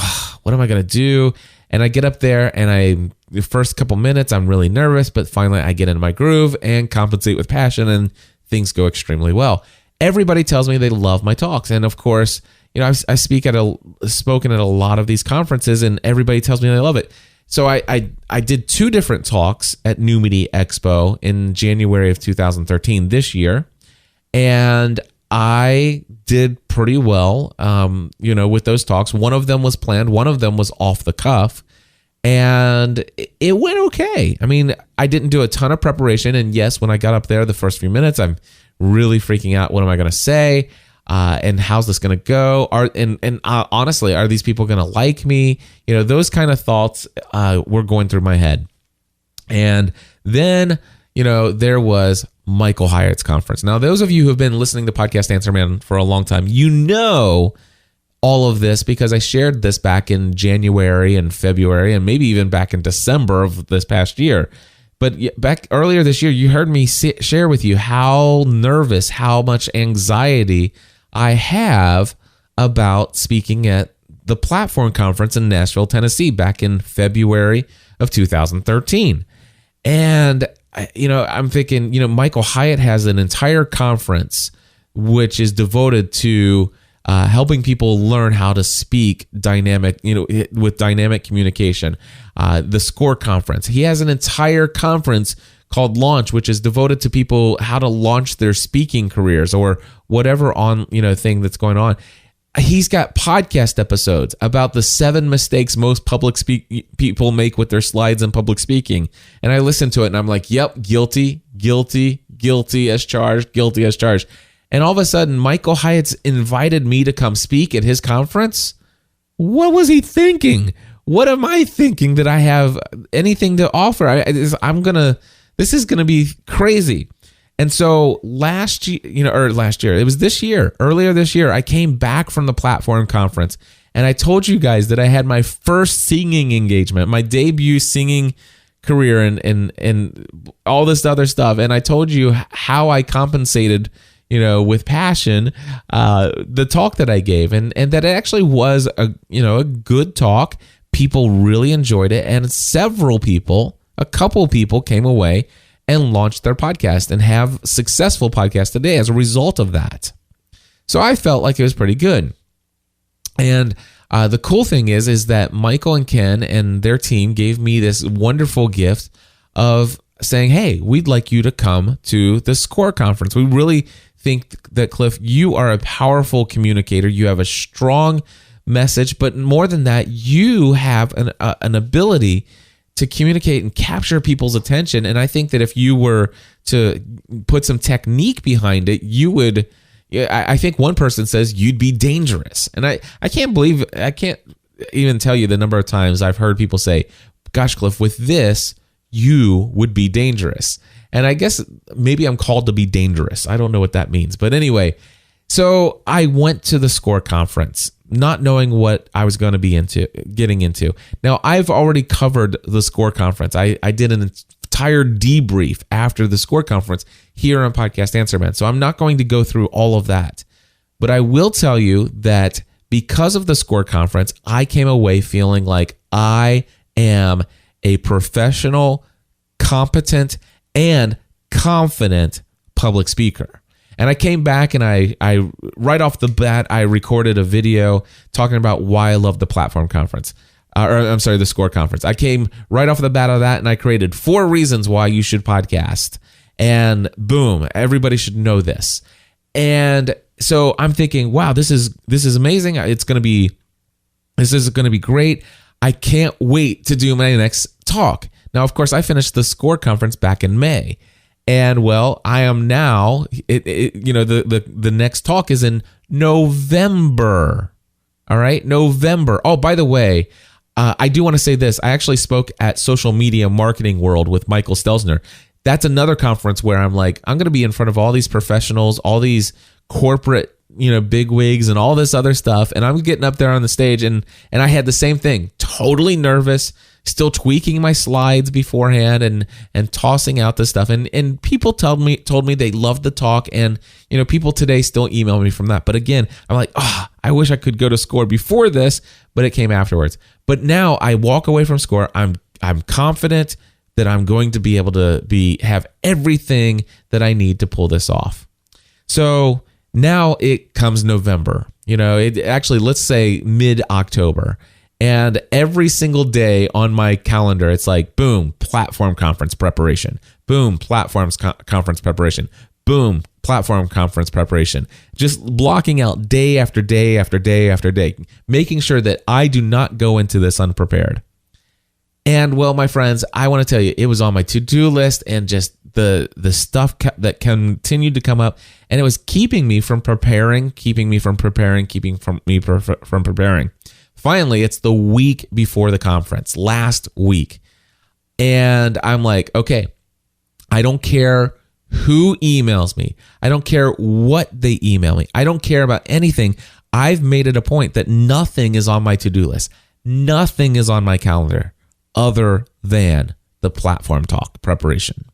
what am I going to do? And I get up there and the first couple minutes, I'm really nervous, but finally I get into my groove and compensate with passion and things go extremely well. Everybody tells me they love my talks. And of course, I've spoken at a lot of these conferences and everybody tells me they love it. So I did 2 different talks at New Media Expo in January of 2013 this year. And I did pretty well, with those talks. One of them was planned. One of them was off the cuff. And it went okay. I mean, I didn't do a ton of preparation. And yes, when I got up there the first few minutes, I'm really freaking out. What am I going to say? And how's this going to go? Honestly, are these people going to like me? Those kind of thoughts were going through my head. And then, there was Michael Hyatt's conference. Now, those of you who have been listening to Podcast Answer Man for a long time, all of this because I shared this back in January and February and maybe even back in December of this past year. But back earlier this year, you heard me share with you how nervous, how much anxiety I have about speaking at the Platform Conference in Nashville, Tennessee, back in February of 2013. And, I'm thinking, Michael Hyatt has an entire conference which is devoted to helping people learn how to speak with dynamic communication. The SCORE conference. He has an entire conference called Launch, which is devoted to people how to launch their speaking careers or whatever thing that's going on. He's got podcast episodes about the 7 mistakes most public people make with their slides in public speaking. And I listen to it and I'm like, yep, guilty as charged. And all of a sudden, Michael Hyatt's invited me to come speak at his conference. What was he thinking? What am I thinking that I have anything to offer? This is gonna be crazy. And so earlier this year, I came back from the Platform Conference and I told you guys that I had my first singing engagement, my debut singing career and all this other stuff. And I told you how I compensated, with passion, the talk that I gave and that it actually was a good talk. People really enjoyed it. And a couple people came away and launched their podcast and have successful podcasts today as a result of that. So I felt like it was pretty good. And the cool thing is that Michael and Ken and their team gave me this wonderful gift of saying, hey, we'd like you to come to the SCORE conference. We really think that, Cliff, you are a powerful communicator. You have a strong message, but more than that, you have an ability to communicate and capture people's attention. And I think that if you were to put some technique behind it, you would, I think one person says you'd be dangerous. And I can't even tell you the number of times I've heard people say, gosh, Cliff, with this, you would be dangerous. And I guess maybe I'm called to be dangerous. I don't know what that means. But anyway, so I went to the SCORE conference, not knowing what I was going to be getting into. Now, I've already covered the SCORE conference. I did an entire debrief after the SCORE conference here on Podcast Answer Man. So I'm not going to go through all of that. But I will tell you that because of the SCORE conference, I came away feeling like I am a professional, competent, and confident public speaker. And I came back and I right off the bat, I recorded a video talking about why I love the Platform Conference. The SCORE conference. I came right off the bat of that and I created 4 reasons why you should podcast. And boom, everybody should know this. And so I'm thinking, wow, this is amazing. This is going to be great. I can't wait to do my next talk. Now, of course, I finished the SCORE conference back in May. And well, I am now, the next talk is in November. All right, November. Oh, by the way, I do want to say this. I actually spoke at Social Media Marketing World with Michael Stelzner. That's another conference where I'm like, I'm going to be in front of all these professionals, all these corporate, big wigs and all this other stuff. And I'm getting up there on the stage and I had the same thing, totally nervous, still tweaking my slides beforehand and tossing out this stuff. And people told me they loved the talk. And, people today still email me from that. But again, I'm like, I wish I could go to SCORE before this, but it came afterwards. But now I walk away from SCORE. I'm confident that I'm going to be able to have everything that I need to pull this off. So now it comes November, let's say mid-October. And every single day on my calendar, it's like, boom, Platform Conference preparation. Boom, Platform Conference preparation. Boom, Platform Conference preparation. Just blocking out day after day after day after day, making sure that I do not go into this unprepared. And well, my friends, I want to tell you, it was on my to-do list and just the stuff that continued to come up, and it was keeping me from preparing. Finally, it's the week before the conference, last week. And I'm like, okay, I don't care who emails me. I don't care what they email me. I don't care about anything. I've made it a point that nothing is on my to-do list. Nothing is on my calendar other than the platform talk preparation.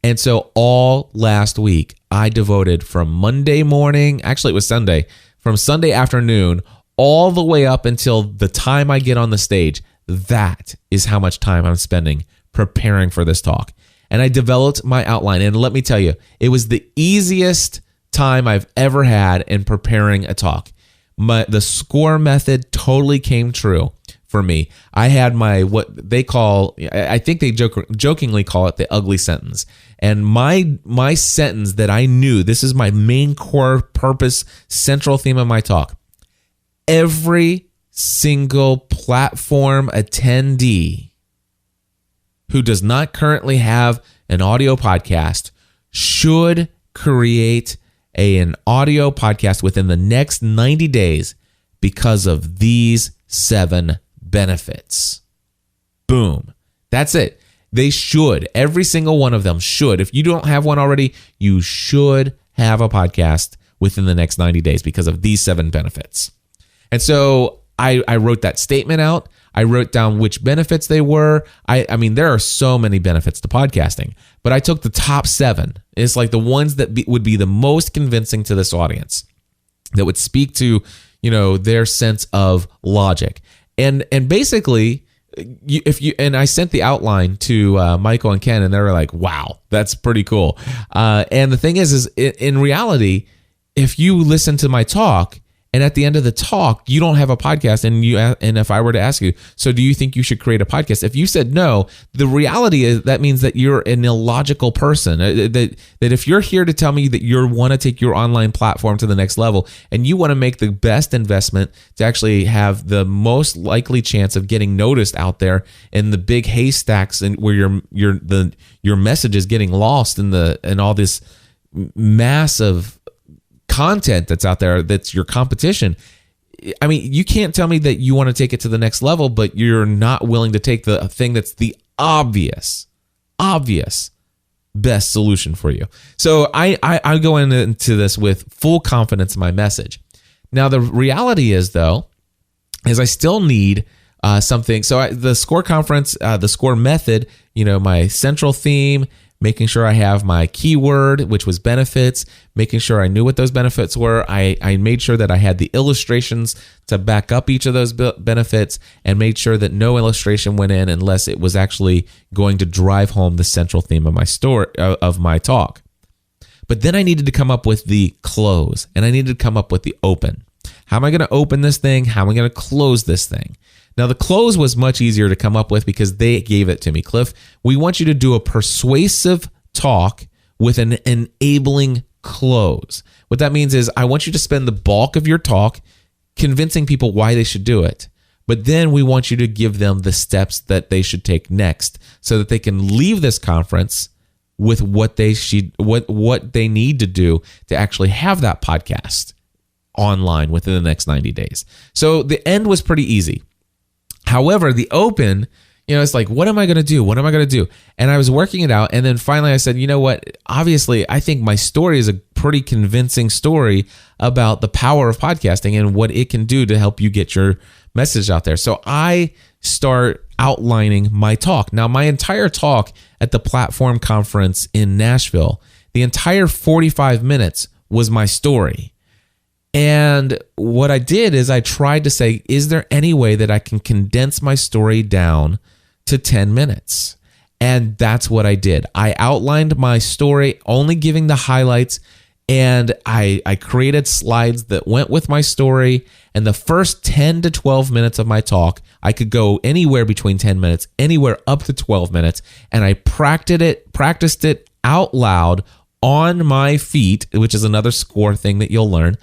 And so all last week, I devoted from Monday morning, actually it was Sunday, from Sunday afternoon all the way up until the time I get on the stage. That is how much time I'm spending preparing for this talk. And I developed my outline. And let me tell you, it was the easiest time I've ever had in preparing a talk. The SCORE method totally came true for me. I had what they call, I think they jokingly call it the ugly sentence. And my sentence that I knew, this is my main core purpose, central theme of my talk. Every single platform attendee who does not currently have an audio podcast should create an audio podcast within the next 90 days because of these 7 benefits. Boom. That's it. They should. Every single one of them should. If you don't have one already, you should have a podcast within the next 90 days because of these 7 benefits. And so I wrote that statement out. I wrote down which benefits they were. I mean, there are so many benefits to podcasting, but I took the top 7. It's like the ones that would be the most convincing to this audience, that would speak to, their sense of logic. And basically, I sent the outline to Michael and Ken, and they were like, "Wow, that's pretty cool." And the thing is in reality, if you listen to my talk, and at the end of the talk, you don't have a podcast, and if I were to ask you, so do you think you should create a podcast? If you said no, the reality is that means that you're an illogical person. That if you're here to tell me that you want to take your online platform to the next level, and you want to make the best investment to actually have the most likely chance of getting noticed out there in the big haystacks, and where your message is getting lost in all this massive content that's out there, that's your competition. I mean, you can't tell me that you want to take it to the next level, but you're not willing to take the thing that's the obvious best solution for you. So I go into this with full confidence in my message. Now, the reality is, though, is I still need something. So the SCORE conference, the SCORE method, my central theme, making sure I have my keyword, which was benefits, making sure I knew what those benefits were. I made sure that I had the illustrations to back up each of those benefits, and made sure that no illustration went in unless it was actually going to drive home the central theme of my story, of my talk. But then I needed to come up with the close, and I needed to come up with the open. How am I going to open this thing? How am I going to close this thing? Now, the close was much easier to come up with because they gave it to me. Cliff, we want you to do a persuasive talk with an enabling close. What that means is I want you to spend the bulk of your talk convincing people why they should do it. But then we want you to give them the steps that they should take next so that they can leave this conference with what they need to do to actually have that podcast online within the next 90 days. So the end was pretty easy. However, the open, it's like, what am I going to do? What am I going to do? And I was working it out. And then finally I said, you know what? Obviously, I think my story is a pretty convincing story about the power of podcasting and what it can do to help you get your message out there. So I start outlining my talk. Now, my entire talk at the Platform Conference in Nashville, the entire 45 minutes was my story. And what I did is I tried to say, is there any way that I can condense my story down to 10 minutes? And that's what I did. I outlined my story, only giving the highlights, and I created slides that went with my story. And the first 10 to 12 minutes of my talk, I could go anywhere between 10 minutes, anywhere up to 12 minutes. And I practiced it out loud on my feet, which is another SCORE thing that you'll learn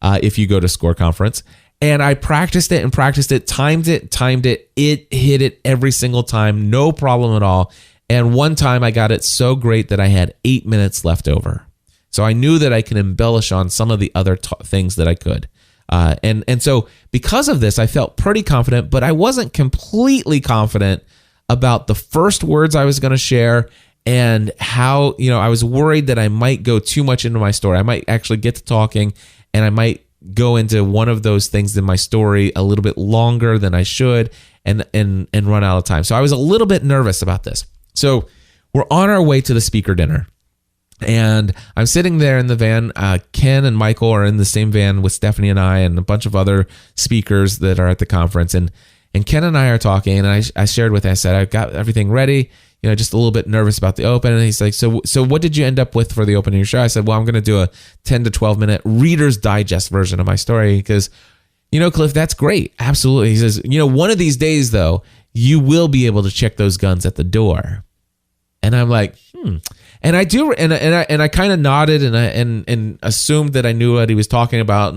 if you go to SCORE conference. And I practiced it, timed it. It hit it every single time, no problem at all. And one time I got it so great that I had 8 minutes left over. So I knew that I could embellish on some of the other things that I could. And so because of this, I felt pretty confident, but I wasn't completely confident about the first words I was going to share, and how, I was worried that I might go too much into my story. I might actually get to talking, and I might go into one of those things in my story a little bit longer than I should, and run out of time. So I was a little bit nervous about this. So we're on our way to the speaker dinner. And I'm sitting there in the van. Ken and Michael are in the same van with Stephanie and I and a bunch of other speakers that are at the conference. And Ken and I are talking, and I shared with him, I said, I've got everything ready, just a little bit nervous about the open. And he's like, so what did you end up with for the opening of your show? I said, well, I'm going to do a 10 to 12 minute Reader's Digest version of my story because, Cliff, that's great. Absolutely. He says, one of these days, though, you will be able to check those guns at the door. And I'm like, And I do, and I kind of nodded and assumed that I knew what he was talking about,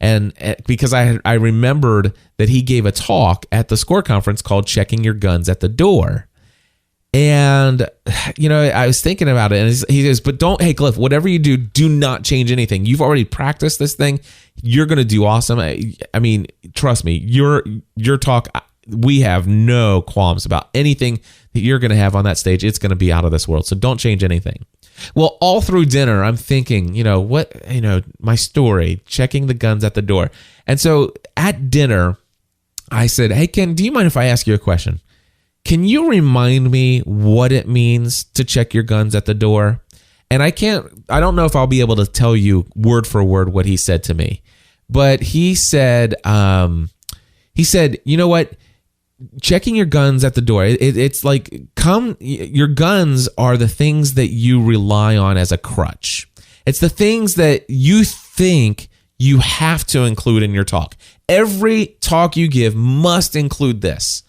and because I remembered that he gave a talk at the SCORE conference called "Checking Your Guns at the Door," and I was thinking about it, and he says, "But hey Cliff, whatever you do, do not change anything. You've already practiced this thing. You're going to do awesome. I mean, trust me, your talk." We have no qualms about anything that you're going to have on that stage. It's going to be out of this world. So don't change anything. Well, all through dinner, I'm thinking, my story, checking the guns at the door. And so at dinner, I said, hey, Ken, do you mind if I ask you a question? Can you remind me what it means to check your guns at the door? And I don't know if I'll be able to tell you word for word what he said to me, but he said, you know what? Checking your guns at the door. It's like your guns are the things that you rely on as a crutch. It's the things that you think you have to include in your talk. Every talk you give must include this.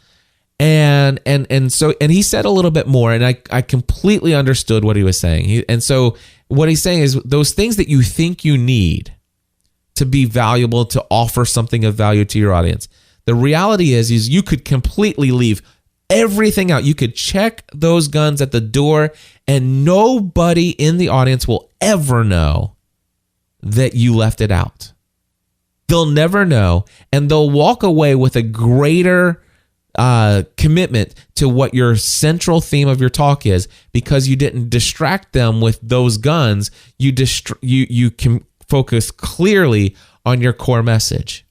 And he said a little bit more, and I completely understood what he was saying. And so what he's saying is those things that you think you need to be valuable, to offer something of value to your audience. The reality is you could completely leave everything out. You could check those guns at the door, and nobody in the audience will ever know that you left it out. They'll never know, and they'll walk away with a greater commitment to what your central theme of your talk is because you didn't distract them with those guns. You can focus clearly on your core message.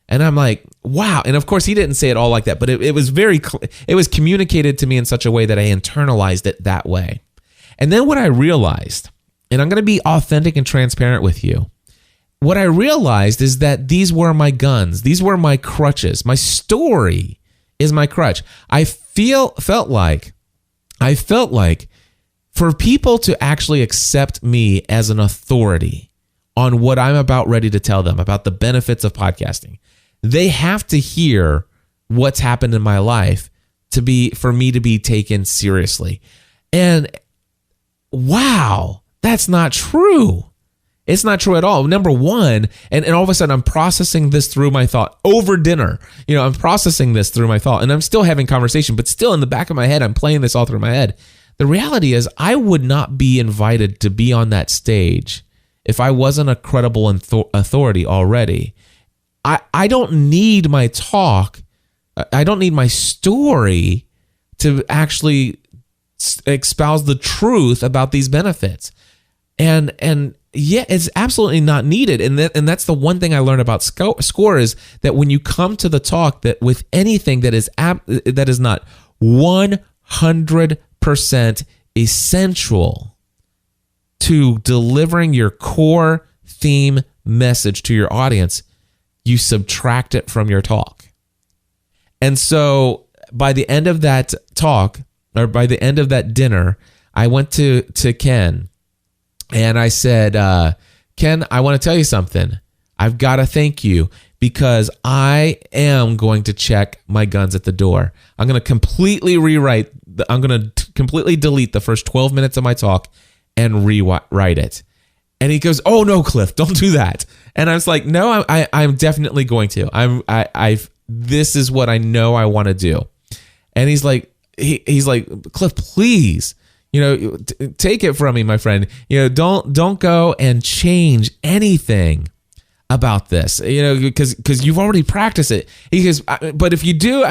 And I'm like, wow. And of course, he didn't say it all like that, but it was it was communicated to me in such a way that I internalized it that way. And then what I realized, and I'm going to be authentic and transparent with you, what I realized is that these were my guns. These were my crutches. My story is my crutch. I felt like for people to actually accept me as an authority on what I'm about ready to tell them about the benefits of podcasting, they have to hear what's happened in my life for me to be taken seriously. And wow, that's not true. It's not true at all. Number one, and all of a sudden I'm processing this through my thought over dinner. I'm processing this through my thought, and I'm still having conversation, but still in the back of my head, I'm playing this all through my head. The reality is I would not be invited to be on that stage if I wasn't a credible authority already. I don't need my talk. I don't need my story to actually espouse the truth about these benefits. And yeah, it's absolutely not needed. And that's the one thing I learned about SCORE is that when you come to the talk, that with anything that is not 100% essential to delivering your core theme message to your audience, you subtract it from your talk. And so by the end of that talk, or by the end of that dinner, I went to Ken and I said, Ken, I want to tell you something. I've got to thank you because I am going to check my guns at the door. I'm going to completely completely delete the first 12 minutes of my talk and rewrite it. And he goes, oh no, Cliff, don't do that. And I was like, no, I'm definitely going to. This is what I know I want to do. And he's like, Cliff, please, take it from me, my friend. Don't go and change anything about this, because you've already practiced it. He goes, but if you do,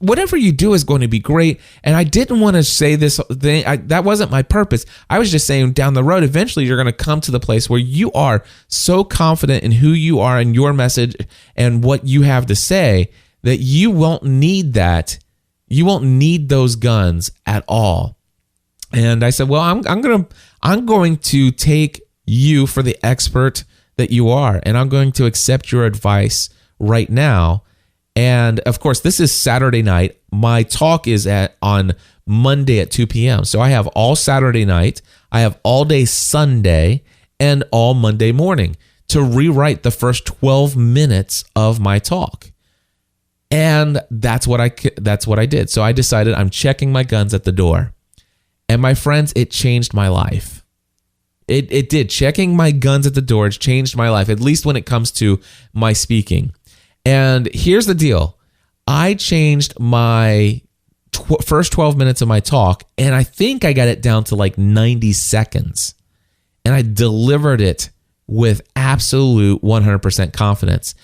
whatever you do is going to be great. And I didn't want to say this thing. That wasn't my purpose. I was just saying down the road, eventually you're going to come to the place where you are so confident in who you are and your message and what you have to say that you won't need that. You won't need those guns at all. And I said, well, I'm I'm going to take you for the expert that you are, and I'm going to accept your advice right now. And of course, this is Saturday night. My talk is on Monday at 2 p.m. So I have all Saturday night, I have all day Sunday, and all Monday morning to rewrite the first 12 minutes of my talk. And that's what I did. So I decided I'm checking my guns at the door. And my friends, it changed my life. It did. Checking my guns at the door has changed my life, at least when it comes to my speaking. And here's the deal. I changed my first 12 minutes of my talk, and I think I got it down to like 90 seconds. And I delivered it with absolute 100% confidence.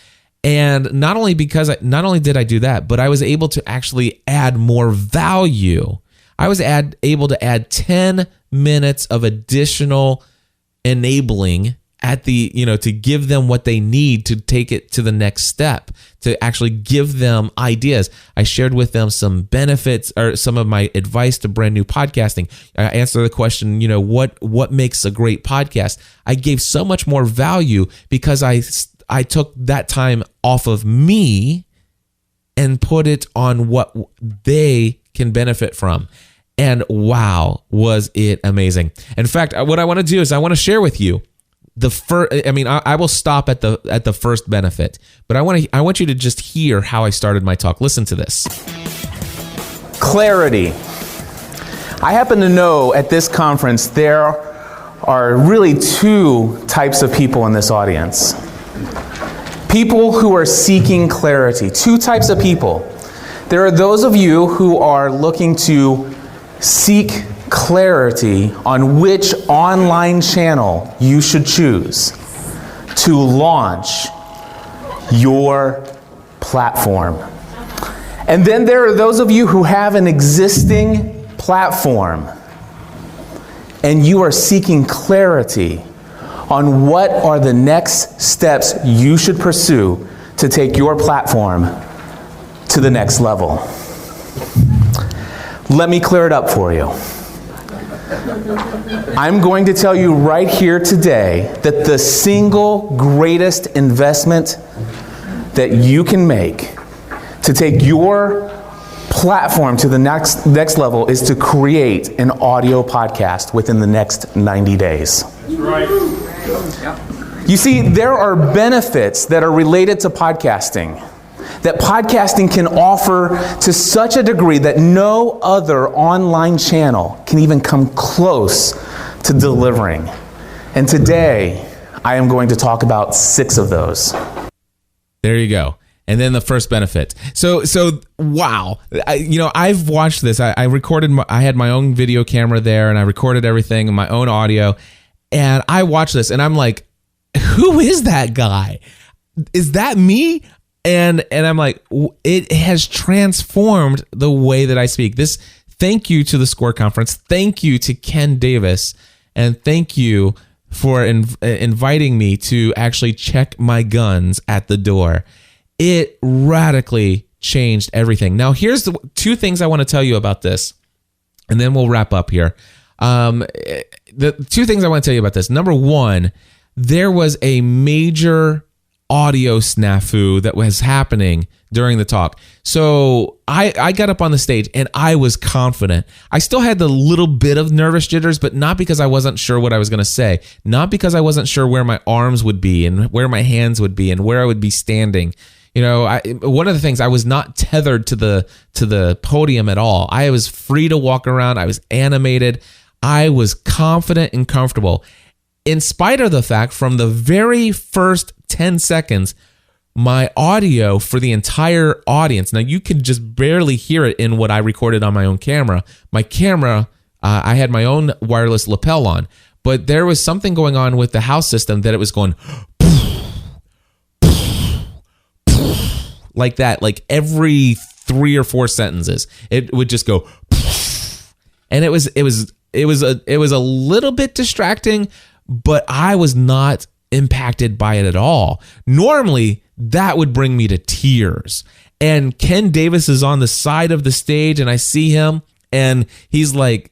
And not only did I do that, but I was able to actually add more value. I was able to add 10 minutes of additional enabling at the, to give them what they need to take it to the next step, to actually give them ideas. I shared with them some benefits or some of my advice to brand new podcasting. I answered the question, what makes a great podcast? I gave so much more value because I took that time off of me and put it on what they can benefit from. And wow, was it amazing. In fact, what I want to do is I want to share with you I will stop at the first benefit, but I want you to just hear how I started my talk. Listen to this. Clarity. I happen to know at this conference there are really two types of people in this audience. People who are seeking clarity. Two types of people. There are those of you who are looking to seek clarity on which online channel you should choose to launch your platform. And then there are those of you who have an existing platform and you are seeking clarity on what are the next steps you should pursue to take your platform to the next level. Let me clear it up for you. I'm going to tell you right here today that the single greatest investment that you can make to take your platform to the next level is to create an audio podcast within the next 90 days. That's right. You see, there are benefits that are related to podcasting that podcasting can offer to such a degree that no other online channel can even come close to delivering. And today, I am going to talk about 6 of those. There you go. And then the first benefit. So wow. I've watched this. I recorded, I had my own video camera there and I recorded everything in my own audio. And I watched this and I'm like, who is that guy? Is that me? And I'm like, it has transformed the way that I speak. Thank you to the SCORE conference. Thank you to Ken Davis. And thank you for inviting me to actually check my guns at the door. It radically changed everything. Now, here's the 2 things I want to tell you about this, and then we'll wrap up here. The 2 things I want to tell you about this. Number 1, there was a major audio snafu that was happening during the talk. So I got up on the stage and I was confident. I still had the little bit of nervous jitters, but not because I wasn't sure what I was going to say, not because I wasn't sure where my arms would be and where my hands would be and where I would be standing. One of the things, I was not tethered to the podium at all. I was free to walk around. I was animated. I was confident and comfortable. In spite of the fact, from the very first 10 seconds, my audio for the entire audience, now you could just barely hear it in what I recorded on my own camera. My camera, I had my own wireless lapel on, but there was something going on with the house system that it was going like that, like every 3 or 4 sentences, it would just go, and it was a little bit distracting, but I was not impacted by it at all. Normally, that would bring me to tears. And Ken Davis is on the side of the stage, and I see him, and he's like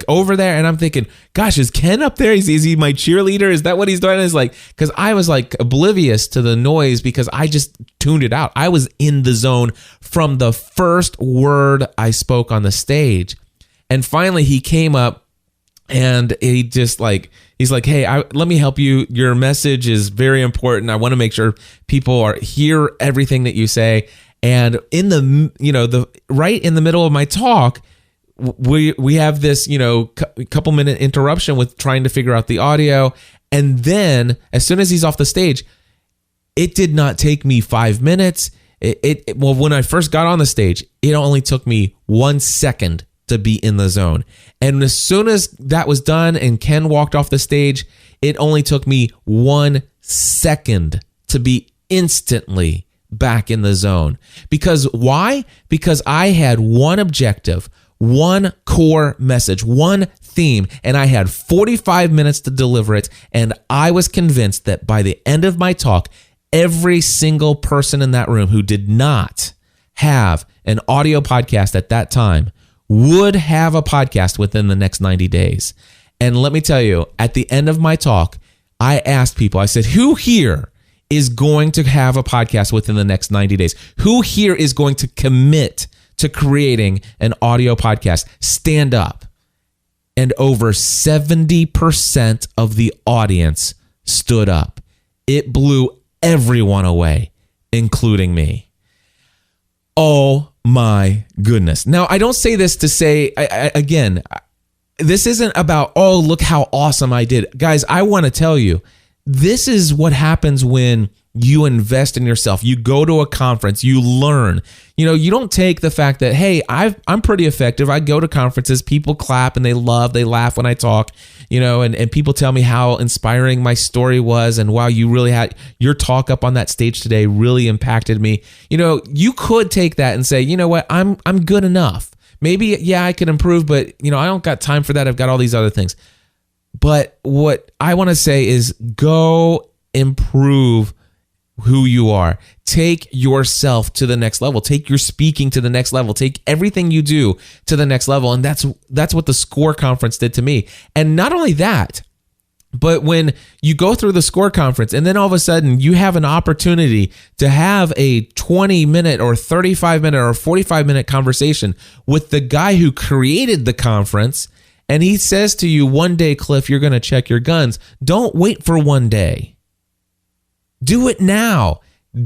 over there, and I'm thinking, gosh, is Ken up there? Is he my cheerleader? Is that what he's doing? It's like, because I was like oblivious to the noise because I just tuned it out. I was in the zone from the first word I spoke on the stage. And finally he came up and he just like, he's like, hey, let me help you. Your message is very important. I want to make sure people hear everything that you say. And in the right in the middle of my talk, we have this, couple minute interruption with trying to figure out the audio. And then as soon as he's off the stage, it did not take me 5 minutes. Well, when I first got on the stage, it only took me 1 second to be in the zone. And as soon as that was done and Ken walked off the stage, it only took me 1 second to be instantly back in the zone. Because why? Because I had one objective, one core message, one theme, and I had 45 minutes to deliver it. And I was convinced that by the end of my talk, every single person in that room who did not have an audio podcast at that time would have a podcast within the next 90 days. And let me tell you, at the end of my talk, I asked people, I said, who here is going to have a podcast within the next 90 days? Who here is going to commit to creating an audio podcast? Stand up. And over 70% of the audience stood up. It blew everyone away, including me. Oh my goodness. Now, I don't say this to say, again, this isn't about, oh, look how awesome I did. Guys, I want to tell you, this is what happens when you invest in yourself. You go to a conference, you learn. You don't take the fact that, hey, I'm pretty effective. I go to conferences, people clap and they laugh when I talk, and people tell me how inspiring my story was. And wow, you really had your talk up on that stage today really impacted me. You could take that and say, you know what, I'm good enough. Maybe, yeah, I could improve, but I don't got time for that. I've got all these other things. But what I want to say is go improve who you are. Take yourself to the next level. Take your speaking to the next level. Take everything you do to the next level. And that's what the SCORE conference did to me. And not only that, but when you go through the SCORE conference and then all of a sudden you have an opportunity to have a 20-minute or 35-minute or 45-minute conversation with the guy who created the conference, and he says to you, one day, Cliff, you're going to check your guns. Don't wait for one day. Do it now.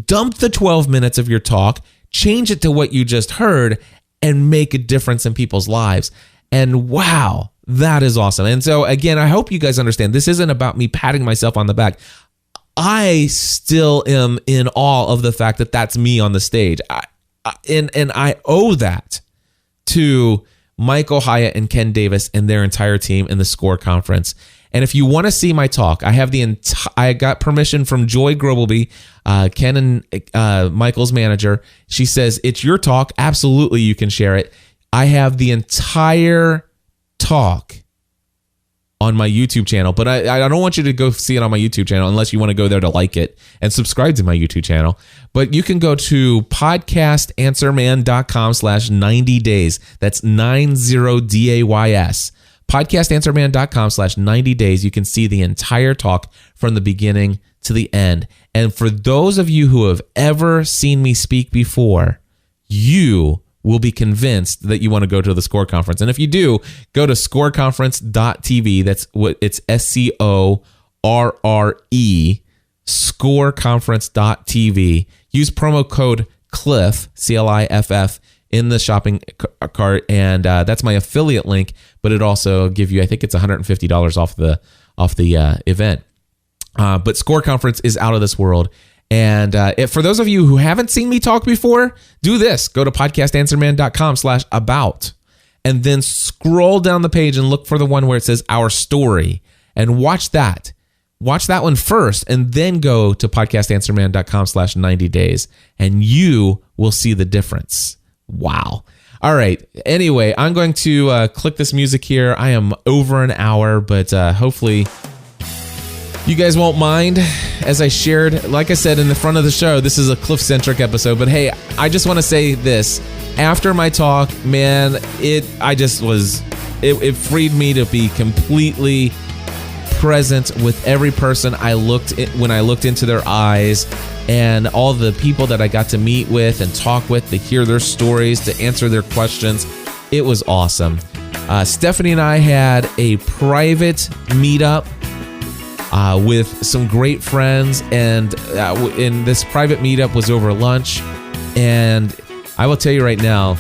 Dump the 12 minutes of your talk, change it to what you just heard, and make a difference in people's lives. And wow, that is awesome. And so again, I hope you guys understand, this isn't about me patting myself on the back. I still am in awe of the fact that that's me on the stage. And I owe that to Michael Hyatt and Ken Davis and their entire team in the SCORE conference. And if you want to see my talk, I got permission from Joy Grobelby, Ken and Michael's manager. She says, it's your talk. Absolutely, you can share it. I have the entire talk on my YouTube channel, but I don't want you to go see it on my YouTube channel unless you want to go there to like it and subscribe to my YouTube channel. But you can go to podcastanswerman.com/90 days. That's 90 DAYS. podcastanswerman.com/90 days. You can see the entire talk from the beginning to the end. And for those of you who have ever seen me speak before, you will be convinced that you want to go to the SCORE conference. And if you do, go to scoreconference.tv. That's what it's SCORRE, scoreconference.tv. Use promo code CLIFF, CLIFF, in the shopping cart, and that's my affiliate link, but it also give you, I think it's $150 off the event. But SCORE conference is out of this world. And for those of you who haven't seen me talk before, do this. Go to podcastanswerman.com/about, and then scroll down the page and look for the one where it says Our Story, and watch that. Watch that one first, and then go to podcastanswerman.com/90 days, and you will see the difference. Wow. All right. Anyway, I'm going to click this music here. I am over an hour, but hopefully You guys won't mind, as I shared, like I said in the front of the show, this is a Cliff-centric episode, but hey, I just want to say this. After my talk, man, it freed me to be completely present with every person when I looked into their eyes, and all the people that I got to meet with and talk with, to hear their stories, to answer their questions. It was awesome. Stephanie and I had a private meetup with some great friends, and in this private meetup was over lunch. And I will tell you right now,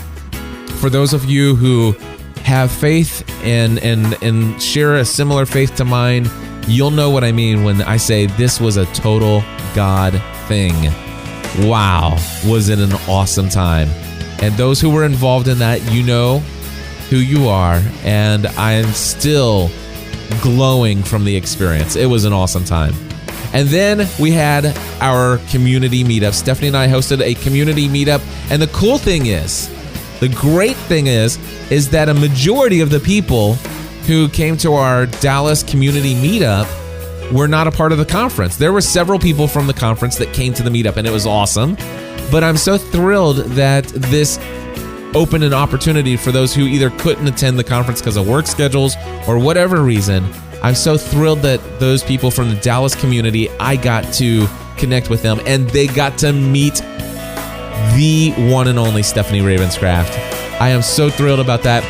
for those of you who have faith and share a similar faith to mine, you'll know what I mean when I say this was a total God thing. Wow, was it an awesome time. And those who were involved in that, you know who you are, and I am still glowing from the experience. It was an awesome time. And then we had our community meetup. Stephanie and I hosted a community meetup, and the great thing is that a majority of the people who came to our Dallas community meetup were not a part of the conference. There were several people from the conference that came to the meetup, and it was awesome. But I'm so thrilled that this opened an opportunity for those who either couldn't attend the conference because of work schedules or whatever reason. I'm so thrilled that those people from the Dallas community, I got to connect with them, and they got to meet the one and only Stephanie Ravenscraft. I am so thrilled about that.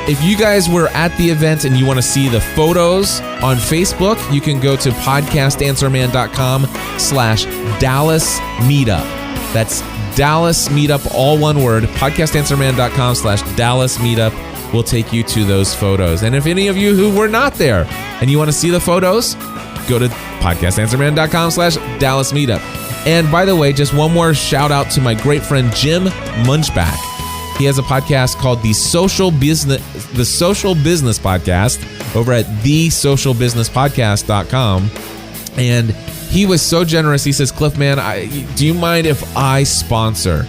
If you guys were at the event and you want to see the photos on Facebook, you can go to podcastanswerman.com/Dallas Meetup. That's Dallas Meetup, all one word. Podcastanswerman.com/Dallas Meetup will take you to those photos. And if any of you who were not there and you want to see the photos, go to podcastanswerman.com/Dallas Meetup. And by the way, just one more shout out to my great friend Jim Munchback. He has a podcast called the Social Business Podcast over at thesocialbusinesspodcast.com. And he was so generous. He says, Cliff, man, do you mind if I sponsor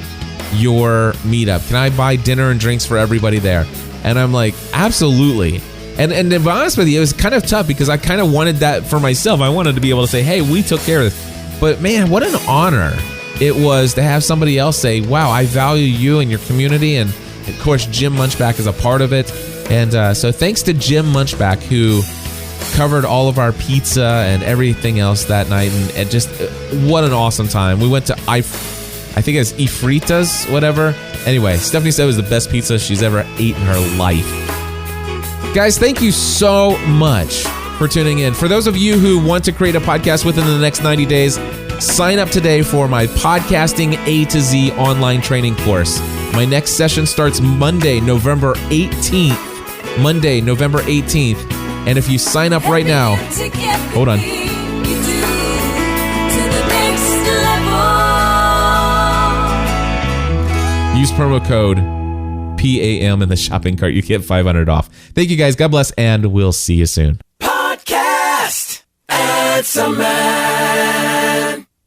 your meetup? Can I buy dinner and drinks for everybody there? And I'm like, absolutely. And to be honest with you, it was kind of tough because I kind of wanted that for myself. I wanted to be able to say, hey, we took care of this. But man, what an honor it was to have somebody else say, wow, I value you and your community. And of course, Jim Munchback is a part of it. And so thanks to Jim Munchback, who covered all of our pizza and everything else that night. And just what an awesome time. We went to, I think it's Ifritas, whatever. Anyway, Stephanie said it was the best pizza she's ever ate in her life. Guys, thank you so much for tuning in. For those of you who want to create a podcast within the next 90 days, sign up today for my Podcasting A to Z online training course. My next session starts Monday, November 18th. And if you sign up right now, hold on. Use promo code PAM in the shopping cart. You get $500 off. Thank you guys. God bless, and we'll see you soon. Podcast Answer Man.